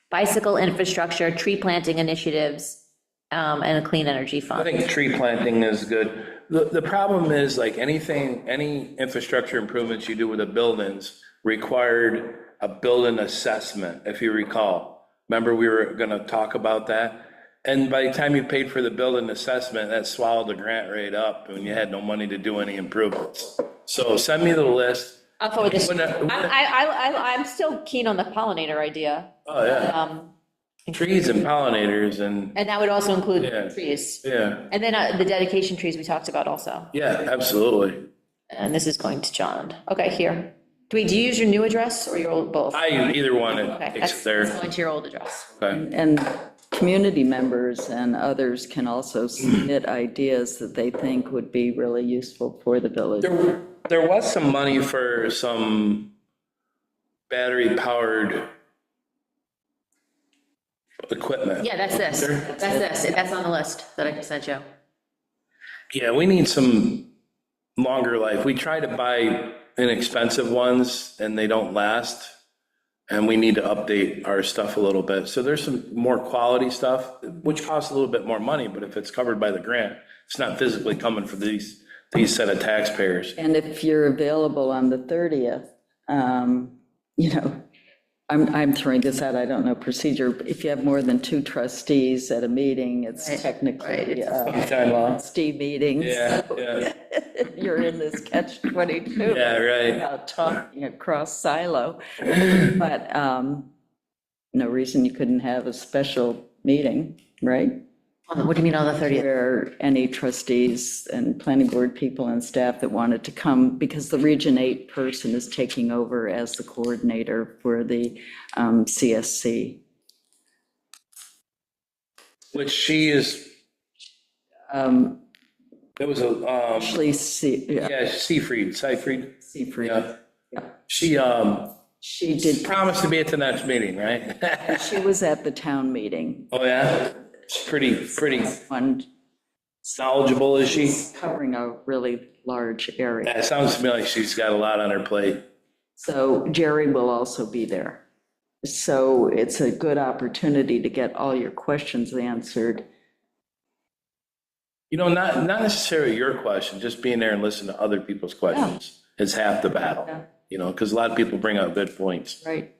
bicycle infrastructure, tree planting initiatives, and a clean energy I fund. think tree planting is good. The problem is like anything, any infrastructure improvements you do with the buildings required a building assessment, if you recall. Remember, we were gonna talk about that? And by the time you paid for the building assessment, that swallowed the grant rate up and you had no money to do any improvements. So send me the list. I'll forward this. When I'm still keen on the pollinator idea. Oh, yeah, trees and pollinators and, And that would also include Yeah. trees. yeah, And then the dedication trees we talked about also. yeah, absolutely. And this is going to John. Okay, here. Do you use your new address or your old, both? I either one, Okay, it's that's there. going to your old address. Okay. And community members and others can also submit ideas that they think would be really useful for the village. There was some money for some battery-powered equipment. Yeah, that's this. That's on the list that I just sent you. Yeah, we need some longer life. We try to buy inexpensive ones and they don't last. And we need to update our stuff a little bit. So there's some more quality stuff, which costs a little bit more money, but if it's covered by the grant, it's not physically coming for these set of taxpayers. And if you're available on the 30th, you know, I'm throwing this out, I don't know procedure. If you have more than 2 trustees at a meeting, it's technically a Time law. trustee meeting. Yeah, so yeah. You're in this catch-22. Yeah, right. About talking across silo. But no reason you couldn't have a special meeting, right? What do you mean on the 30th? Where any trustees and planning board people and staff that wanted to come, because the Region 8 person is taking over as the coordinator for the CSC. Which she is, it was a, Actually, yeah, Seifried, Seifried. yeah. She She did, promised to be at the next meeting, right? she was at the town meeting, Oh, yeah? She's pretty one knowledgeable, is she? covering a really large area. Yeah, it sounds to me like she's got a lot on her plate. So Jerry will also be there. So it's a good opportunity to get all your questions answered. You know, not necessarily your question, just being there and listening to other people's questions is half the battle, Yeah. you know, because a lot of people bring up good points. Right.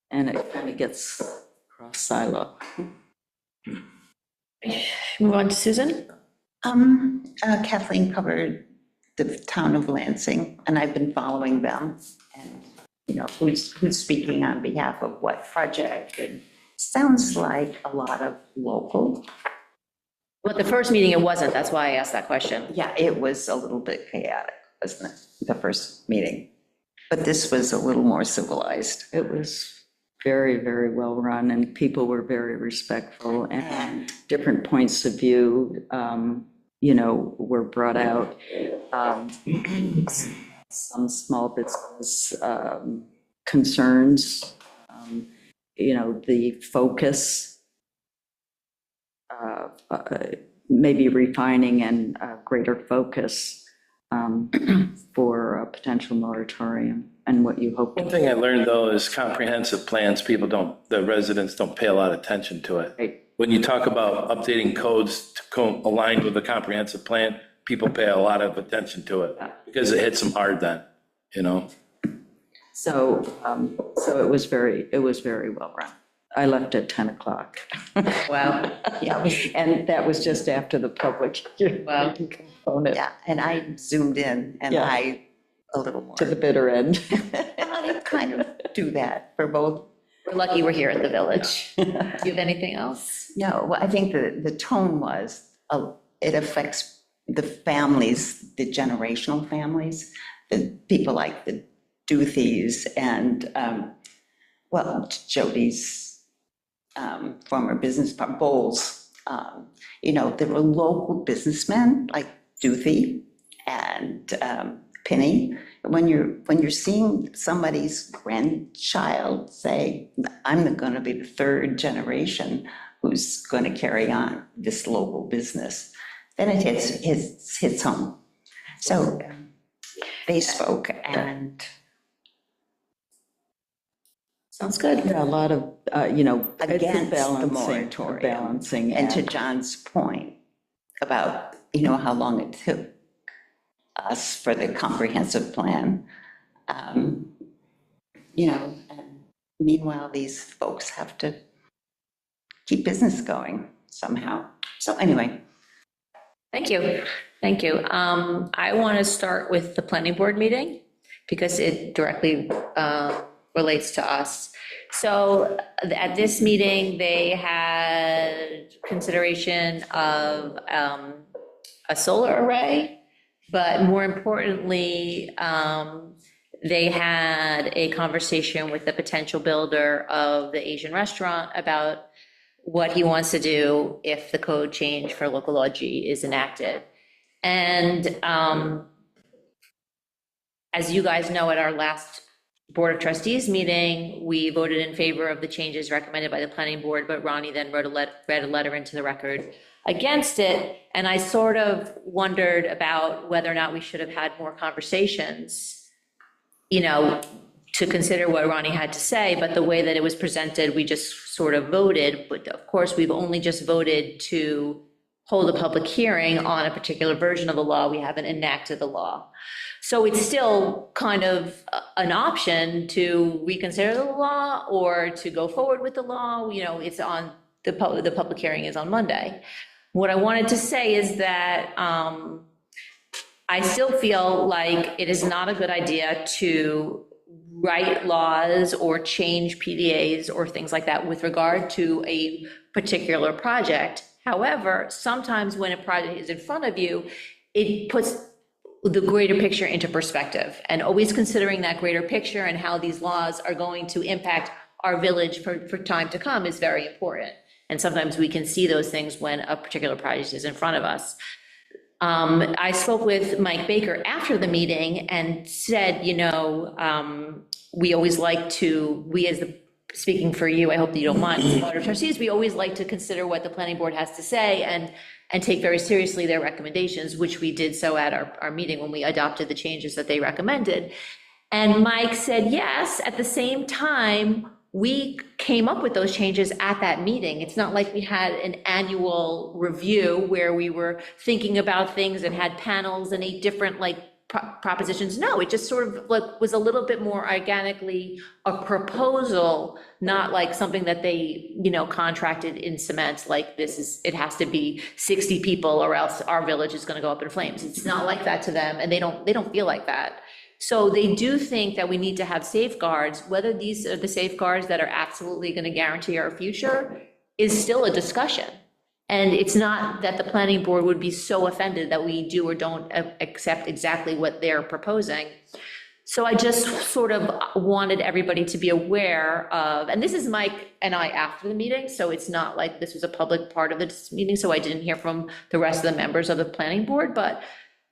And it kind of gets cross silo. Move on to Susan. Kathleen covered the town of Lansing, and I've been following them, and, you know, who's speaking on behalf of what project, and sounds like a lot of local. But the first meeting, it wasn't, that's why I asked that question. Yeah, it was a little bit chaotic, wasn't it, the first meeting? But this was a little more civilized. It was very, very well run, and people were very respectful, and different points of view, you know, were brought out. Some small business concerns, you know, the focus, maybe refining and greater focus for a potential moratorium and what you hope. One thing I learned though is comprehensive plans, the residents don't pay a lot of attention to it. Right. When you talk about updating codes to align with the comprehensive plan, people pay a lot of attention to it because it hits them hard then, you know? So, so it was very well run. I left at 10 o'clock. Wow. Yeah, And that was just after the public hearing Wow. component, yeah, and I zoomed in, and Yeah. I, a little more. to the bitter end. I kind of do that for both. We're lucky we're here at the village. Do you have anything else? No, well, I think the tone was, it affects the families, the generational families, the people like the Duthys and, well, Jody's former business partner, Bowles. You know, there were local businessmen like Duthy and Penny. When you're seeing somebody's grandchild say, I'm going to be the third generation who's going to carry on this local business, then it hits home. So they spoke, and Sounds good. Yeah, a lot of, you know, it's a against the balancing, moratorium. balancing And to act. John's point about, you know, how long it took us for the comprehensive plan, you know, and meanwhile, these folks have to keep business going somehow. So anyway, Thank you. Thank you. I want to start with the planning board meeting because it directly relates to us. So at this meeting, they had consideration of a solar array, but more importantly, they had a conversation with the potential builder of the Asian restaurant about what he wants to do if the code change for local law G is enacted. And as you guys know, at our last Board of Trustees meeting, we voted in favor of the changes recommended by the planning board, but Ronnie then read a letter into the record against it. And I sort of wondered about whether or not we should have had more conversations, you know, to consider what Ronnie had to say, but the way that it was presented, we just sort of voted. But of course, we've only just voted to hold a public hearing on a particular version of the law. We haven't enacted the law. So it's still kind of an option to reconsider the law or to go forward with the law. You know, it's on, the public hearing is on Monday. What I wanted to say is that I still feel like it is not a good idea to write laws or change PDAs or things like that with regard to a particular project. However, sometimes when a project is in front of you, it puts the greater picture into perspective, and always considering that greater picture and how these laws are going to impact our village for time to come is very important. And sometimes we can see those things when a particular project is in front of us. I spoke with Mike Baker after the meeting and said, we always like to, speaking for you, I hope that you don't mind, as Board of Trustees, we always like to consider what the planning board has to say and take very seriously their recommendations, which we did so at our meeting when we adopted the changes that they recommended. And Mike said, yes, at the same time, we came up with those changes at that meeting. It's not like we had an annual review where we were thinking about things and had panels and 8 different propositions. No, it just sort of was a little bit more organically a proposal, not like something that they, contracted in cement, like it has to be 60 people or else our village is gonna go up in flames. It's not like that to them, and they don't feel like that. So they do think that we need to have safeguards. Whether these are the safeguards that are absolutely gonna guarantee our future is still a discussion. And it's not that the planning board would be so offended that we do or don't accept exactly what they're proposing. So I just sort of wanted everybody to be aware of, and this is Mike and I after the meeting, so it's not like this was a public part of this meeting, so I didn't hear from the rest of the members of the planning board, but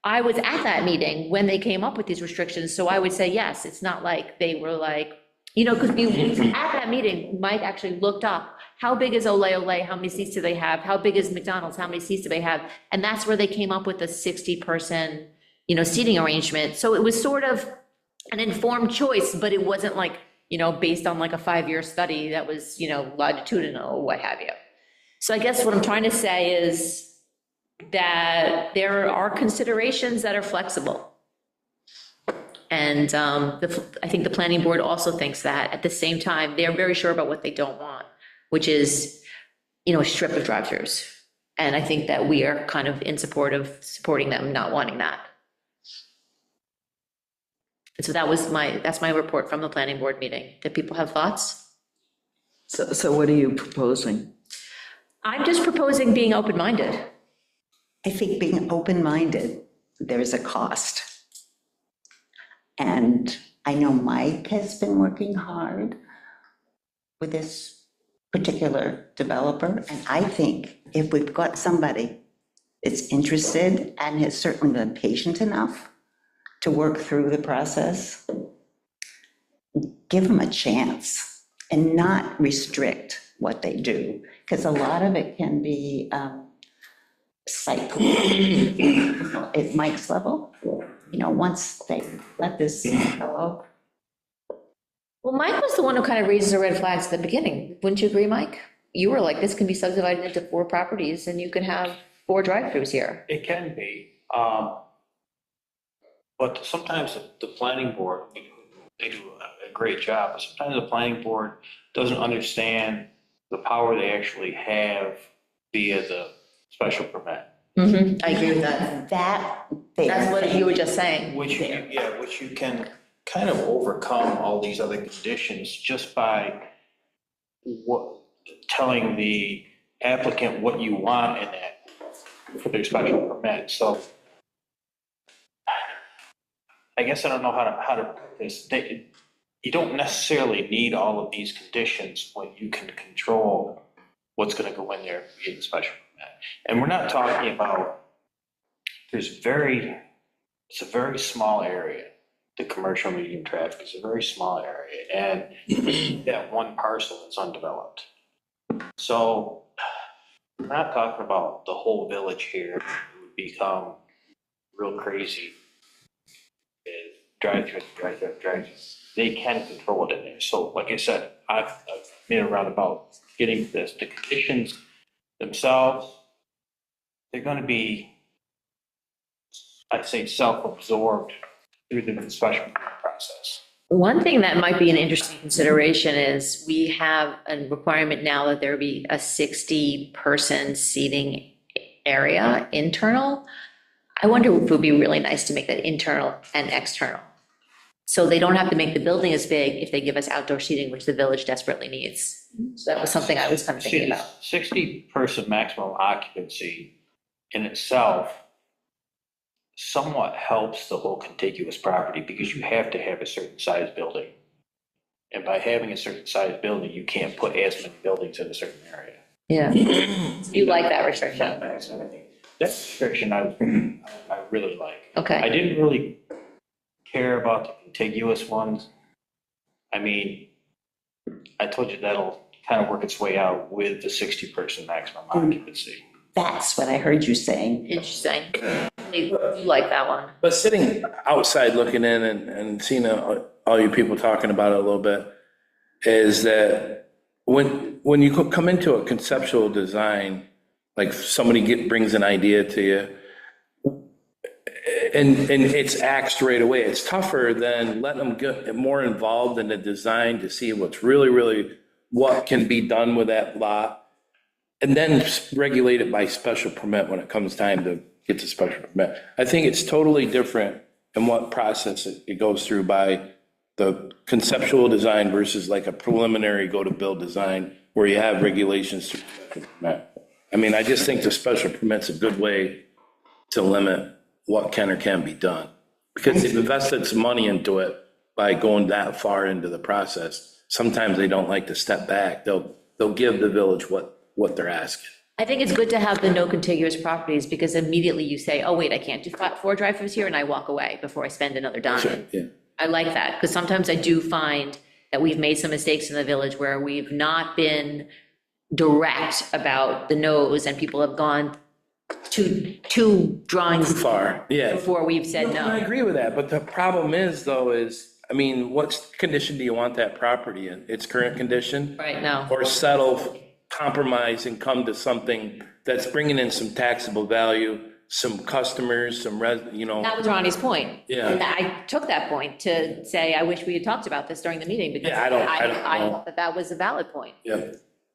I was at that meeting when they came up with these restrictions, so I would say, yes, it's not like they were like, because at that meeting, Mike actually looked up, how big is Ole Ole, how many seats do they have, how big is McDonald's, how many seats do they have, and that's where they came up with the 60-person, seating arrangement. So it was sort of an informed choice, but it wasn't like, based on like a 5-year study that was, longitudinal or what have you. So I guess what I'm trying to say is that there are considerations that are flexible. And I think the planning board also thinks that. At the same time, they're very sure about what they don't want, which is, a strip of drive-throughs. And I think that we are kind of in support of supporting them, not wanting that. And so that's my report from the planning board meeting. Do people have thoughts? So what are you proposing? I'm just proposing being open-minded. I think being open-minded, there is a cost. And I know Mike has been working hard with this particular developer, and I think if we've got somebody that's interested and has certainly been patient enough to work through the process, give them a chance and not restrict what they do, because a lot of it can be cycle at Mike's level. Once they let this fellow. Well, Mike was the one who kind of raises the red flags at the beginning. Wouldn't you agree, Mike? You were like, this can be subdivided into 4 properties and you can have 4 drive-throughs here. It can be, but sometimes the planning board, they do a great job, but sometimes the planning board doesn't understand the power they actually have via the special permit. I agree with that. That's what you were just saying. Which you can kind of overcome all these other conditions just by telling the applicant what you want in that for their special permit. So I guess I don't know how to put this. You don't necessarily need all of these conditions when you can control what's going to go in there via the special permit. And we're not talking about, it's a very small area. The commercial medium traffic is a very small area, and that one parcel is undeveloped. So we're not talking about the whole village here. It would become real crazy. Drive-through. They can control it in there. So like I said, I've made a roundabout getting this. The conditions themselves, they're going to be, I'd say, self-absorbed through the special process. One thing that might be an interesting consideration is we have a requirement now that there be a 60-person seating area internal. I wonder if it would be really nice to make that internal and external. So they don't have to make the building as big if they give us outdoor seating, which the village desperately needs. So that was something I was kind of thinking about. 60-person maximum occupancy in itself somewhat helps the whole contiguous property because you have to have a certain size building. And by having a certain size building, you can't put as many buildings in a certain area. Yeah. You like that restriction? That restriction I really like. I Okay, didn't really care about the contiguous ones. I mean, I told you that'll kind of work its way out with the 60-person maximum occupancy. That's what I heard you saying. interesting. You like that one? But sitting outside looking in and seeing all you people talking about it a little bit, is that when you come into a conceptual design, like somebody brings an idea to you, and it's axed right away, it's tougher than letting them get more involved in the design to see what's really, what can be done with that lot, and then regulate it by special permit when it comes time to get the special permit. I think it's totally different in what process it goes through by the conceptual design versus like a preliminary go-to-build design where you have regulations through special permit. I mean, I just think the special permit's a good way to limit what can or can't be done. Because they've invested some money into it by going that far into the process. Sometimes they don't like to step back. They'll give the village what they're asking. I think it's good to have the no contiguous properties, because immediately you say, oh, wait, I can't do 4 drive-throughs here, and I walk away before I spend another dime. Yeah. I like that, because sometimes I do find that we've made some mistakes in the village where we've not been direct about the no's, and people have gone two drawings Too far, yeah. before we've said I no. agree with that, but the problem is though I mean, what condition do you want that property in? Its current condition? Right now, Or settle, compromise and come to something that's bringing in some taxable value, some customers, that was Ronnie's point. Yeah. And I took that point to say, I wish we had talked about this during the meeting, because Yeah, I don't know. thought that was a valid point. Yeah.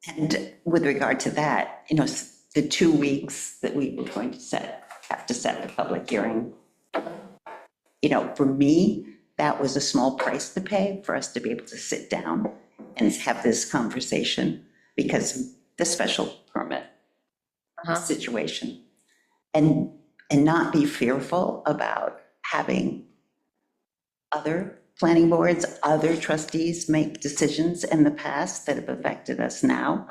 And with regard to that, you know, the 2 weeks that we were going to have to set the public hearing, you know, for me, that was a small price to pay for us to be able to sit down and have this conversation because of the special permit situation. And not be fearful about having other planning boards, other trustees make decisions in the past that have affected us now.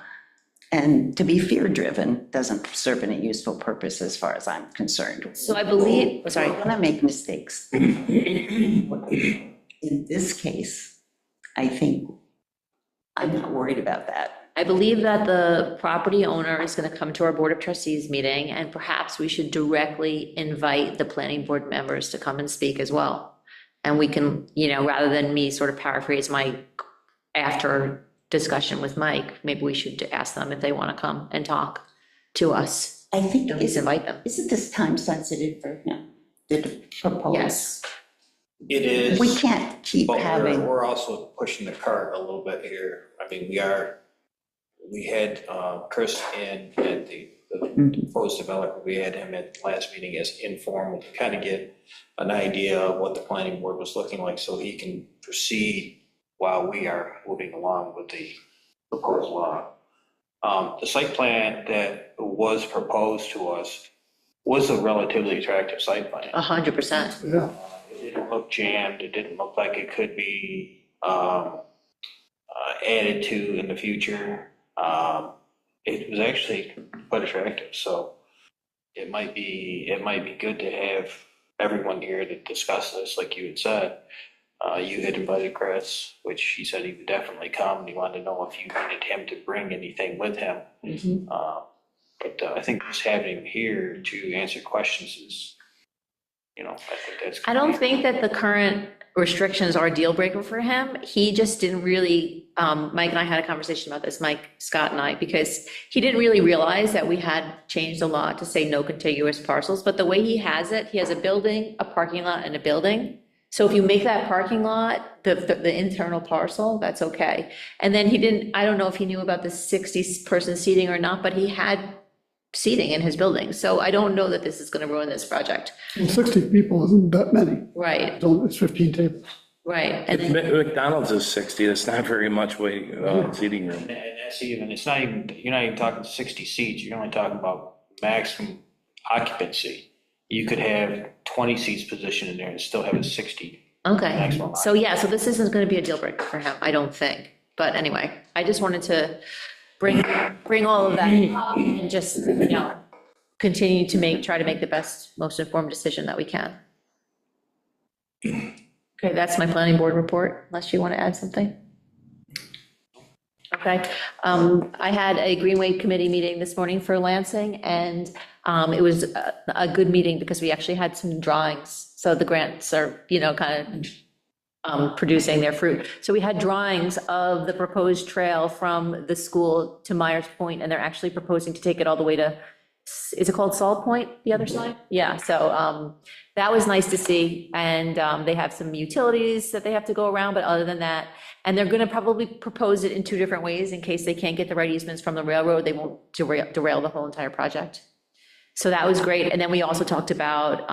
And to be fear-driven doesn't serve any useful purpose as far as I'm concerned. So I believe, sorry. We're gonna make mistakes. In this case, I think, I'm not worried about that. I believe that the property owner is going to come to our Board of Trustees meeting, and perhaps we should directly invite the planning board members to come and speak as well. And we can, rather than me sort of paraphrase Mike after discussion with Mike, maybe we should ask them if they want to come and talk to us. I think, At least invite them. isn't this time sensitive for him, the proposal? Yes. It is. We can't keep But having, we're also pushing the cart a little bit here. I mean, we had Chris in at the proposed development. We had him at the last meeting as informal to kind of get an idea of what the planning board was looking like so he can proceed while we are moving along with the proposed law. The site plan that was proposed to us was a relatively attractive site plan. 100%. Yeah, It didn't look jammed, it didn't look like it could be added to in the future. It was actually quite attractive, so it might be good to have everyone here to discuss this, like you had said. You had invited Chris, which he said he would definitely come, and he wanted to know if you needed him to bring anything with him. But I think just having him here to answer questions is, I think that's. I don't think that the current restrictions are a deal breaker for him. He just didn't really, Mike and I had a conversation about this, Mike, Scott and I, because he didn't really realize that we had changed the law to say no contiguous parcels, but the way he has it, he has a building, a parking lot, and a building. So if you make that parking lot the internal parcel, that's okay. And then I don't know if he knew about the 60-person seating or not, but he had seating in his building. So I don't know that this is going to ruin this project. well, 60 people isn't that many. Right, It's 15 tables. right. And then, McDonald's is 60, that's not very much seating room. And that's even, you're not even talking 60 seats, you're only talking about maximum occupancy. You could have 20 seats positioned in there and still have a 60. okay, Maximum. so this isn't going to be a deal breaker for him, I don't think. But anyway, I just wanted to bring all of that up and just, continue to try to make the best, most informed decision that we can. Okay, that's my planning board report, unless you want to add something. Okay, I had a Greenway Committee meeting this morning for Lansing, and it was a good meeting because we actually had some drawings. So the grants are, kind of producing their fruit. So we had drawings of the proposed trail from the school to Myers Point, and they're actually proposing to take it all the way to, is it called Salt Point, the other side? Yeah, so that was nice to see, and they have some utilities that they have to go around, but other than that, and they're gonna probably propose it in two different ways in case they can't get the right easements from the railroad, they won't derail the whole entire project. So that was great, and then we also talked about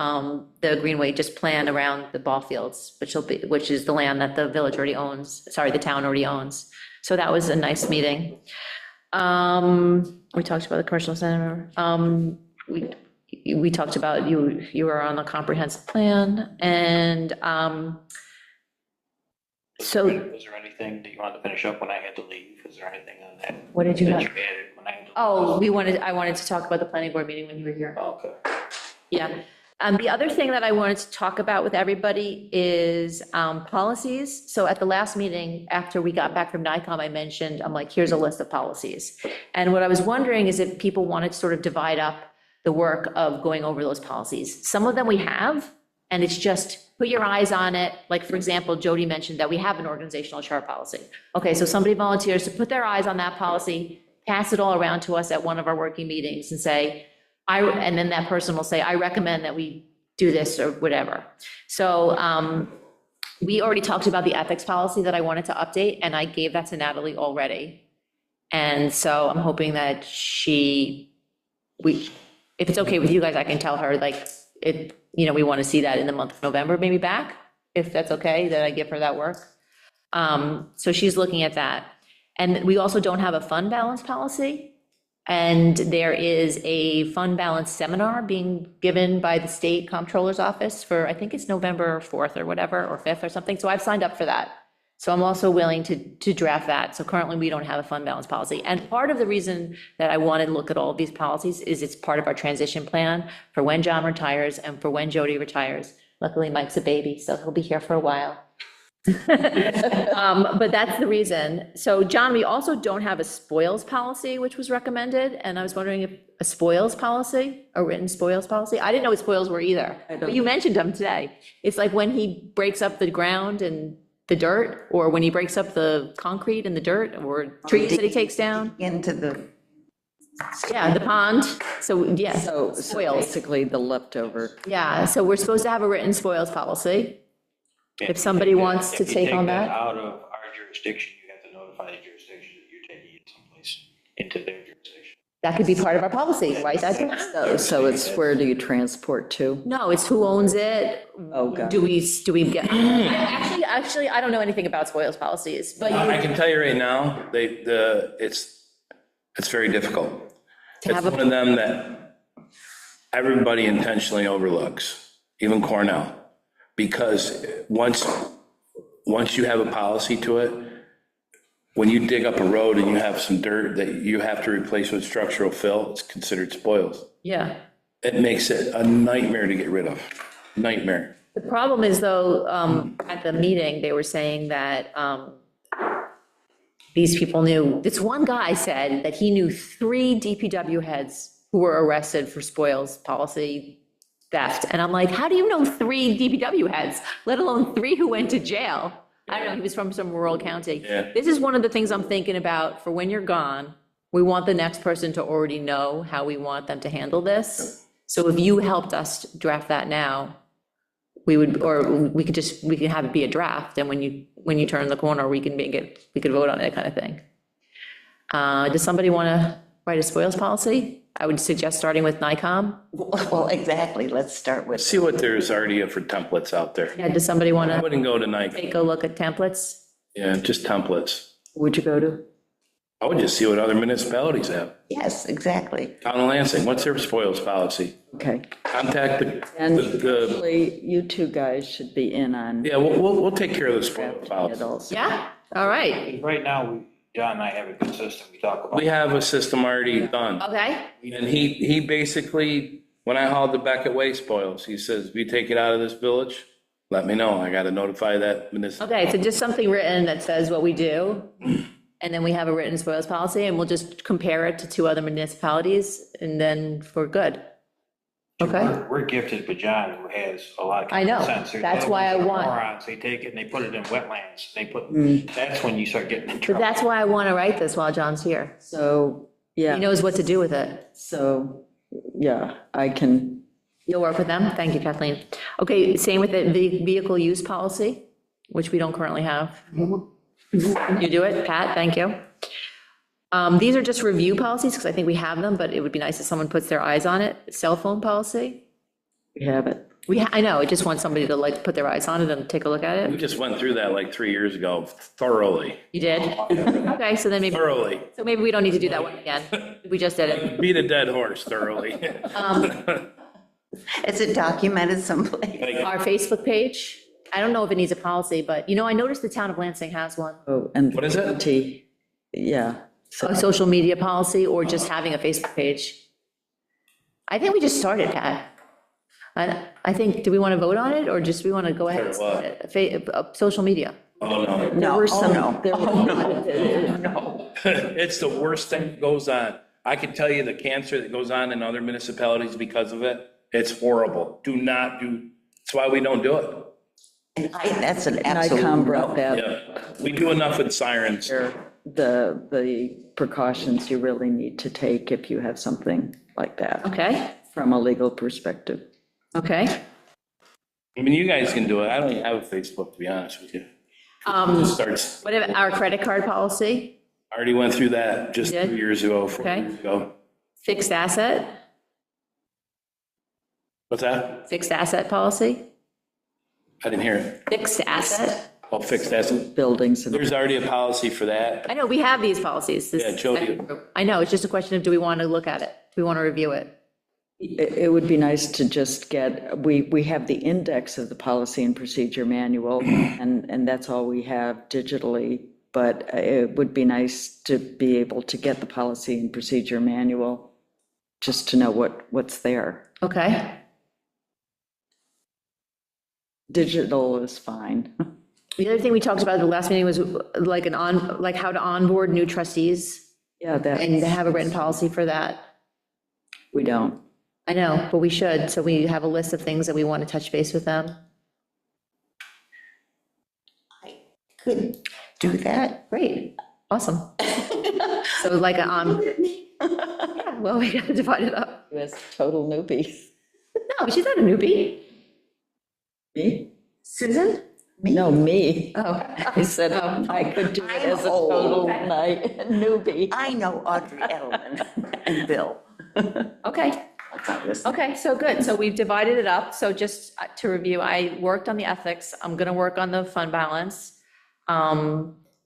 the Greenway just plan around the ball fields, which is the land that the village already owns, sorry, the town already owns. So that was a nice meeting. We talked about the commercial center. We talked about you were on the comprehensive plan, and so. Was there anything that you wanted to finish up when I had to leave? Is there anything on that? What did you that have? you added when I had to leave? Oh, I wanted to talk about the planning board meeting when you were here. Okay. Yeah. The other thing that I wanted to talk about with everybody is policies. So at the last meeting, after we got back from NICOM, I mentioned, I'm like, here's a list of policies. And what I was wondering is if people wanted to sort of divide up the work of going over those policies. Some of them we have, and it's just put your eyes on it. Like, for example, Jody mentioned that we have an organizational chart policy. Okay, so somebody volunteers to put their eyes on that policy, pass it all around to us at one of our working meetings and say, and then that person will say, I recommend that we do this or whatever. So we already talked about the ethics policy that I wanted to update, and I gave that to Natalie already. And so I'm hoping that if it's okay with you guys, I can tell her, like, we want to see that in the month of November, maybe back, if that's okay, that I give her that work. So she's looking at that. And we also don't have a fund balance policy. And there is a fund balance seminar being given by the state comptroller's office for, I think it's November 4th or whatever, or 5th or something. So I've signed up for that. So I'm also willing to draft that. So currently we don't have a fund balance policy. And part of the reason that I wanted to look at all of these policies is it's part of our transition plan for when John retires and for when Jody retires. Luckily, Mike's a baby, so he'll be here for a while. But that's the reason. So John, we also don't have a spoils policy, which was recommended. And I was wondering if a spoils policy, a written spoils policy, I didn't know what spoils were either, but you mentioned them today. It's like when he breaks up the ground and the dirt, or when he breaks up the concrete and the dirt, or trees that he takes down. Into the, Yeah, the pond. So yes, So spoils. basically the leftover. Yeah, so we're supposed to have a written spoils policy. If somebody wants to take on that. Out of our jurisdiction, you have to notify the jurisdiction that you're taking it someplace into their jurisdiction. That could be part of our policy, right? So it's where do you transport to? No, it's who owns it. Oh, God. Do we get, actually, I don't know anything about spoils policies, but I can tell you right now, it's very difficult. To have It's a- one of them that everybody intentionally overlooks, even Cornell. Because once you have a policy to it, when you dig up a road and you have some dirt that you have to replace with structural fill, it's considered spoils. yeah. It makes it a nightmare to get rid of, nightmare. The problem is though, at the meeting, they were saying that these people knew, this one guy said that he knew 3 DPW heads who were arrested for spoils policy theft. And I'm like, how do you know 3 DPW heads, let alone 3 who went to jail? I don't know, he was from some rural county. Yeah. This is one of the things I'm thinking about for when you're gone. We want the next person to already know how we want them to handle this. So if you helped us draft that now, we would, or we could have it be a draft, and when you turn the corner, we can vote on it, kind of thing. Does somebody want to write a spoils policy? I would suggest starting with NICOM. well, exactly, let's start with, See what there's already for templates out there. Yeah, does somebody want I to wouldn't go to Nike, take a look at templates? yeah, just templates. Would you go to? I would just see what other municipalities have. yes, exactly. Town of Lansing, what's their spoils policy? Okay. Contact And the, actually, you two guys should be in on yeah, we'll take care of the spoils it policy. also. Yeah, all right. Right now, John and I have a good system. We talk about. We have a system already done. Okay, And he basically, when I hauled the Beckett waste spoils, he says, if you take it out of this village, let me know. I got to notify that municipal. okay, so just something written that says what we do, and then we have a written spoils policy, and we'll just compare it to 2 other municipalities, and then we're good. Okay, We're gifted with John, who has a lot of I know. common sense. There's That's other why I ones that are want- morons. They take it and they put it in wetlands. They put, that's when you start getting in but trouble. that's why I want to write this while John's here. So, He yeah, knows what to do with it. so, yeah, I can, You'll work with them? Thank you, Kathleen. Okay, same with the vehicle use policy, which we don't currently have. You do it, Pat, thank you. These are just review policies, because I think we have them, but it would be nice if someone puts their eyes on it. Cell phone policy, we have it. I know, I just want somebody to like put their eyes on it and take a look at We it. just went through that like 3 years ago thoroughly, You did? Okay, so then maybe, thoroughly. so maybe we don't need to do that one again. We just did it. Beat a dead horse thoroughly. Is it documented someplace? Like, Our Facebook page, I don't know if it needs a policy, but I noticed the town of Lansing has one. Oh, and. What is it? Yeah. A social media policy or just having a Facebook page. I think we just started, Pat. I think, do we want to vote on it, or just we want to go ahead and start it? Social media. Oh, no. There were some, there Oh, were, no. It's the worst thing that goes on. I can tell you the cancer that goes on in other municipalities because of it. It's horrible. Do not do, that's why we don't do it. And that's an NICOM absolute brought no. that, Yeah, we do enough with sirens. the precautions you really need to take if you have something like that, Okay, from a legal perspective. okay. I mean, you guys can do it. I don't even have a Facebook, to be honest with you. It starts, What about our credit card policy, I already went through that just You did? 2 years ago, 4 Okay. years ago. fixed asset policy, I didn't hear it. fixed asset? Oh, fixed asset. Buildings and, There's already a policy for that. I know, we have these policies. This- Yeah, Jody. I know, it's just a question of, do we want to look at it? Do we want to review it? it would be nice to just get, we have the index of the policy and procedure manual, and that's all we have digitally, but it would be nice to be able to get the policy and procedure manual, just to know what's there. Okay, Digital is fine. the other thing we talked about at the last meeting was like like how to onboard new trustees Yeah, that, and have a written policy for that. we don't. I know, but we should, so we have a list of things that we want to touch base with them. I could do that. Great, awesome. So like, yeah, well, we gotta divide it up. You as total newbie. No, she's not a newbie. Me? Susan? No, me. Oh, I said I could do it I'm as a old. total newbie. I know Audrey Edelman and Bill. okay, okay, so good. So we've divided it up. So just to review, I worked on the ethics. I'm gonna work on the fund balance.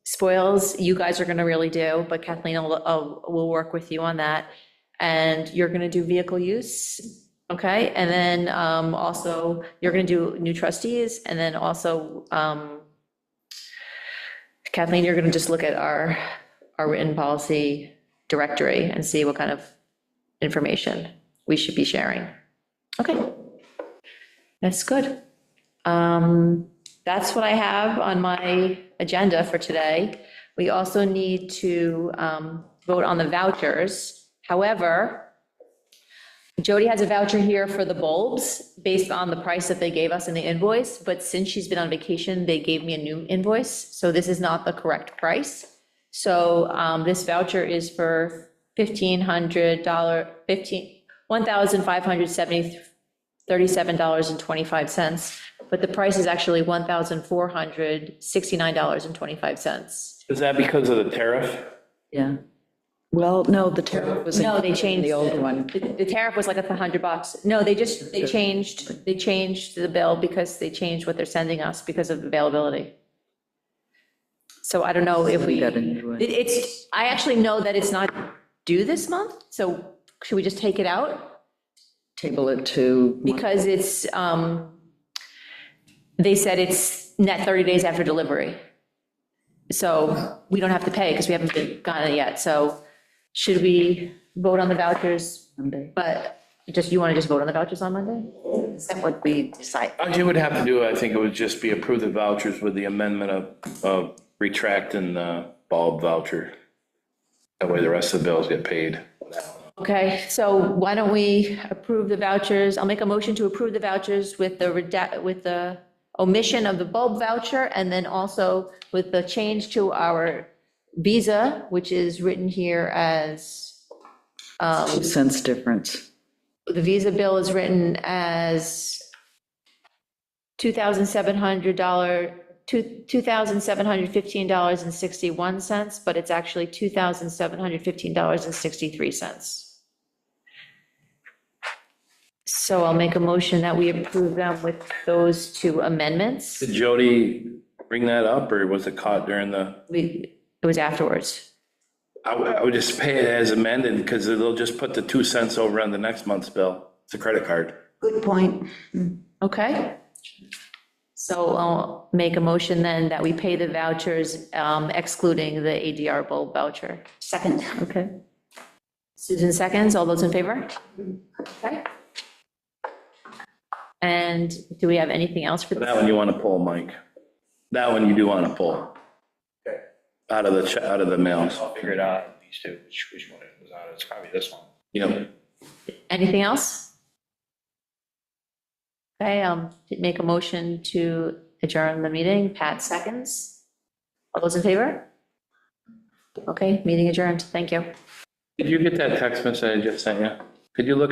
Spoils, you guys are gonna really do, but Kathleen will work with you on that. And you're gonna do vehicle use, okay? And then also, you're gonna do new trustees, and then also, Kathleen, you're gonna just look at our written policy directory and see what kind of information we should be sharing. Okay, that's good. That's what I have on my agenda for today. We also need to vote on the vouchers. However, Jody has a voucher here for the bulbs based on the price that they gave us in the invoice, but since she's been on vacation, they gave me a new invoice, so this is not the correct price. So this voucher is for $1,537.25, but the price is actually $1,469.25. Is that because of the tariff? Yeah. Well, no, the tariff was. No, they changed. The old one. The tariff was like $100. No, they changed the bill because they changed what they're sending us because of availability. So I don't know if we, Got a new one. I actually know that it's not due this month, so should we just take it out? Table it to. Because it's, they said it's net 30 days after delivery. So we don't have to pay because we haven't gotten it yet. So should we vote on the vouchers? Monday. But you want to just vote on the vouchers on Monday? Is that what we decide? All you would have to do, I think it would just be approve the vouchers with the amendment of retracting the bulb voucher. That way the rest of the bills get paid. Okay, so why don't we approve the vouchers? I'll make a motion to approve the vouchers with the with the omission of the bulb voucher, and then also with the change to our Visa, which is written here as, 2 cents difference. the Visa bill is written as $2,700, $2,715.61, but it's actually $2,715.63. So I'll make a motion that we approve them with those two amendments. Did Jody bring that up, or was it caught during the? It was afterwards. I would just pay it as amended, because they'll just put the 2 cents over on the next month's bill. It's a credit card. Good point. Okay. So I'll make a motion then that we pay the vouchers excluding the ADR bulb voucher. Second. Okay. Susan seconds, all those in favor? Okay. And do we have anything else for That one you want to pull, Mike. That one you do want to pull. Okay. Out of the mails. I'll figure it out, these two, which one it was on, it's probably this one. Yep. Anything else? Okay, make a motion to adjourn the meeting. Pat seconds. All those in favor? Okay, meeting adjourned. Thank you. Did you get that text message I just sent you? Could you look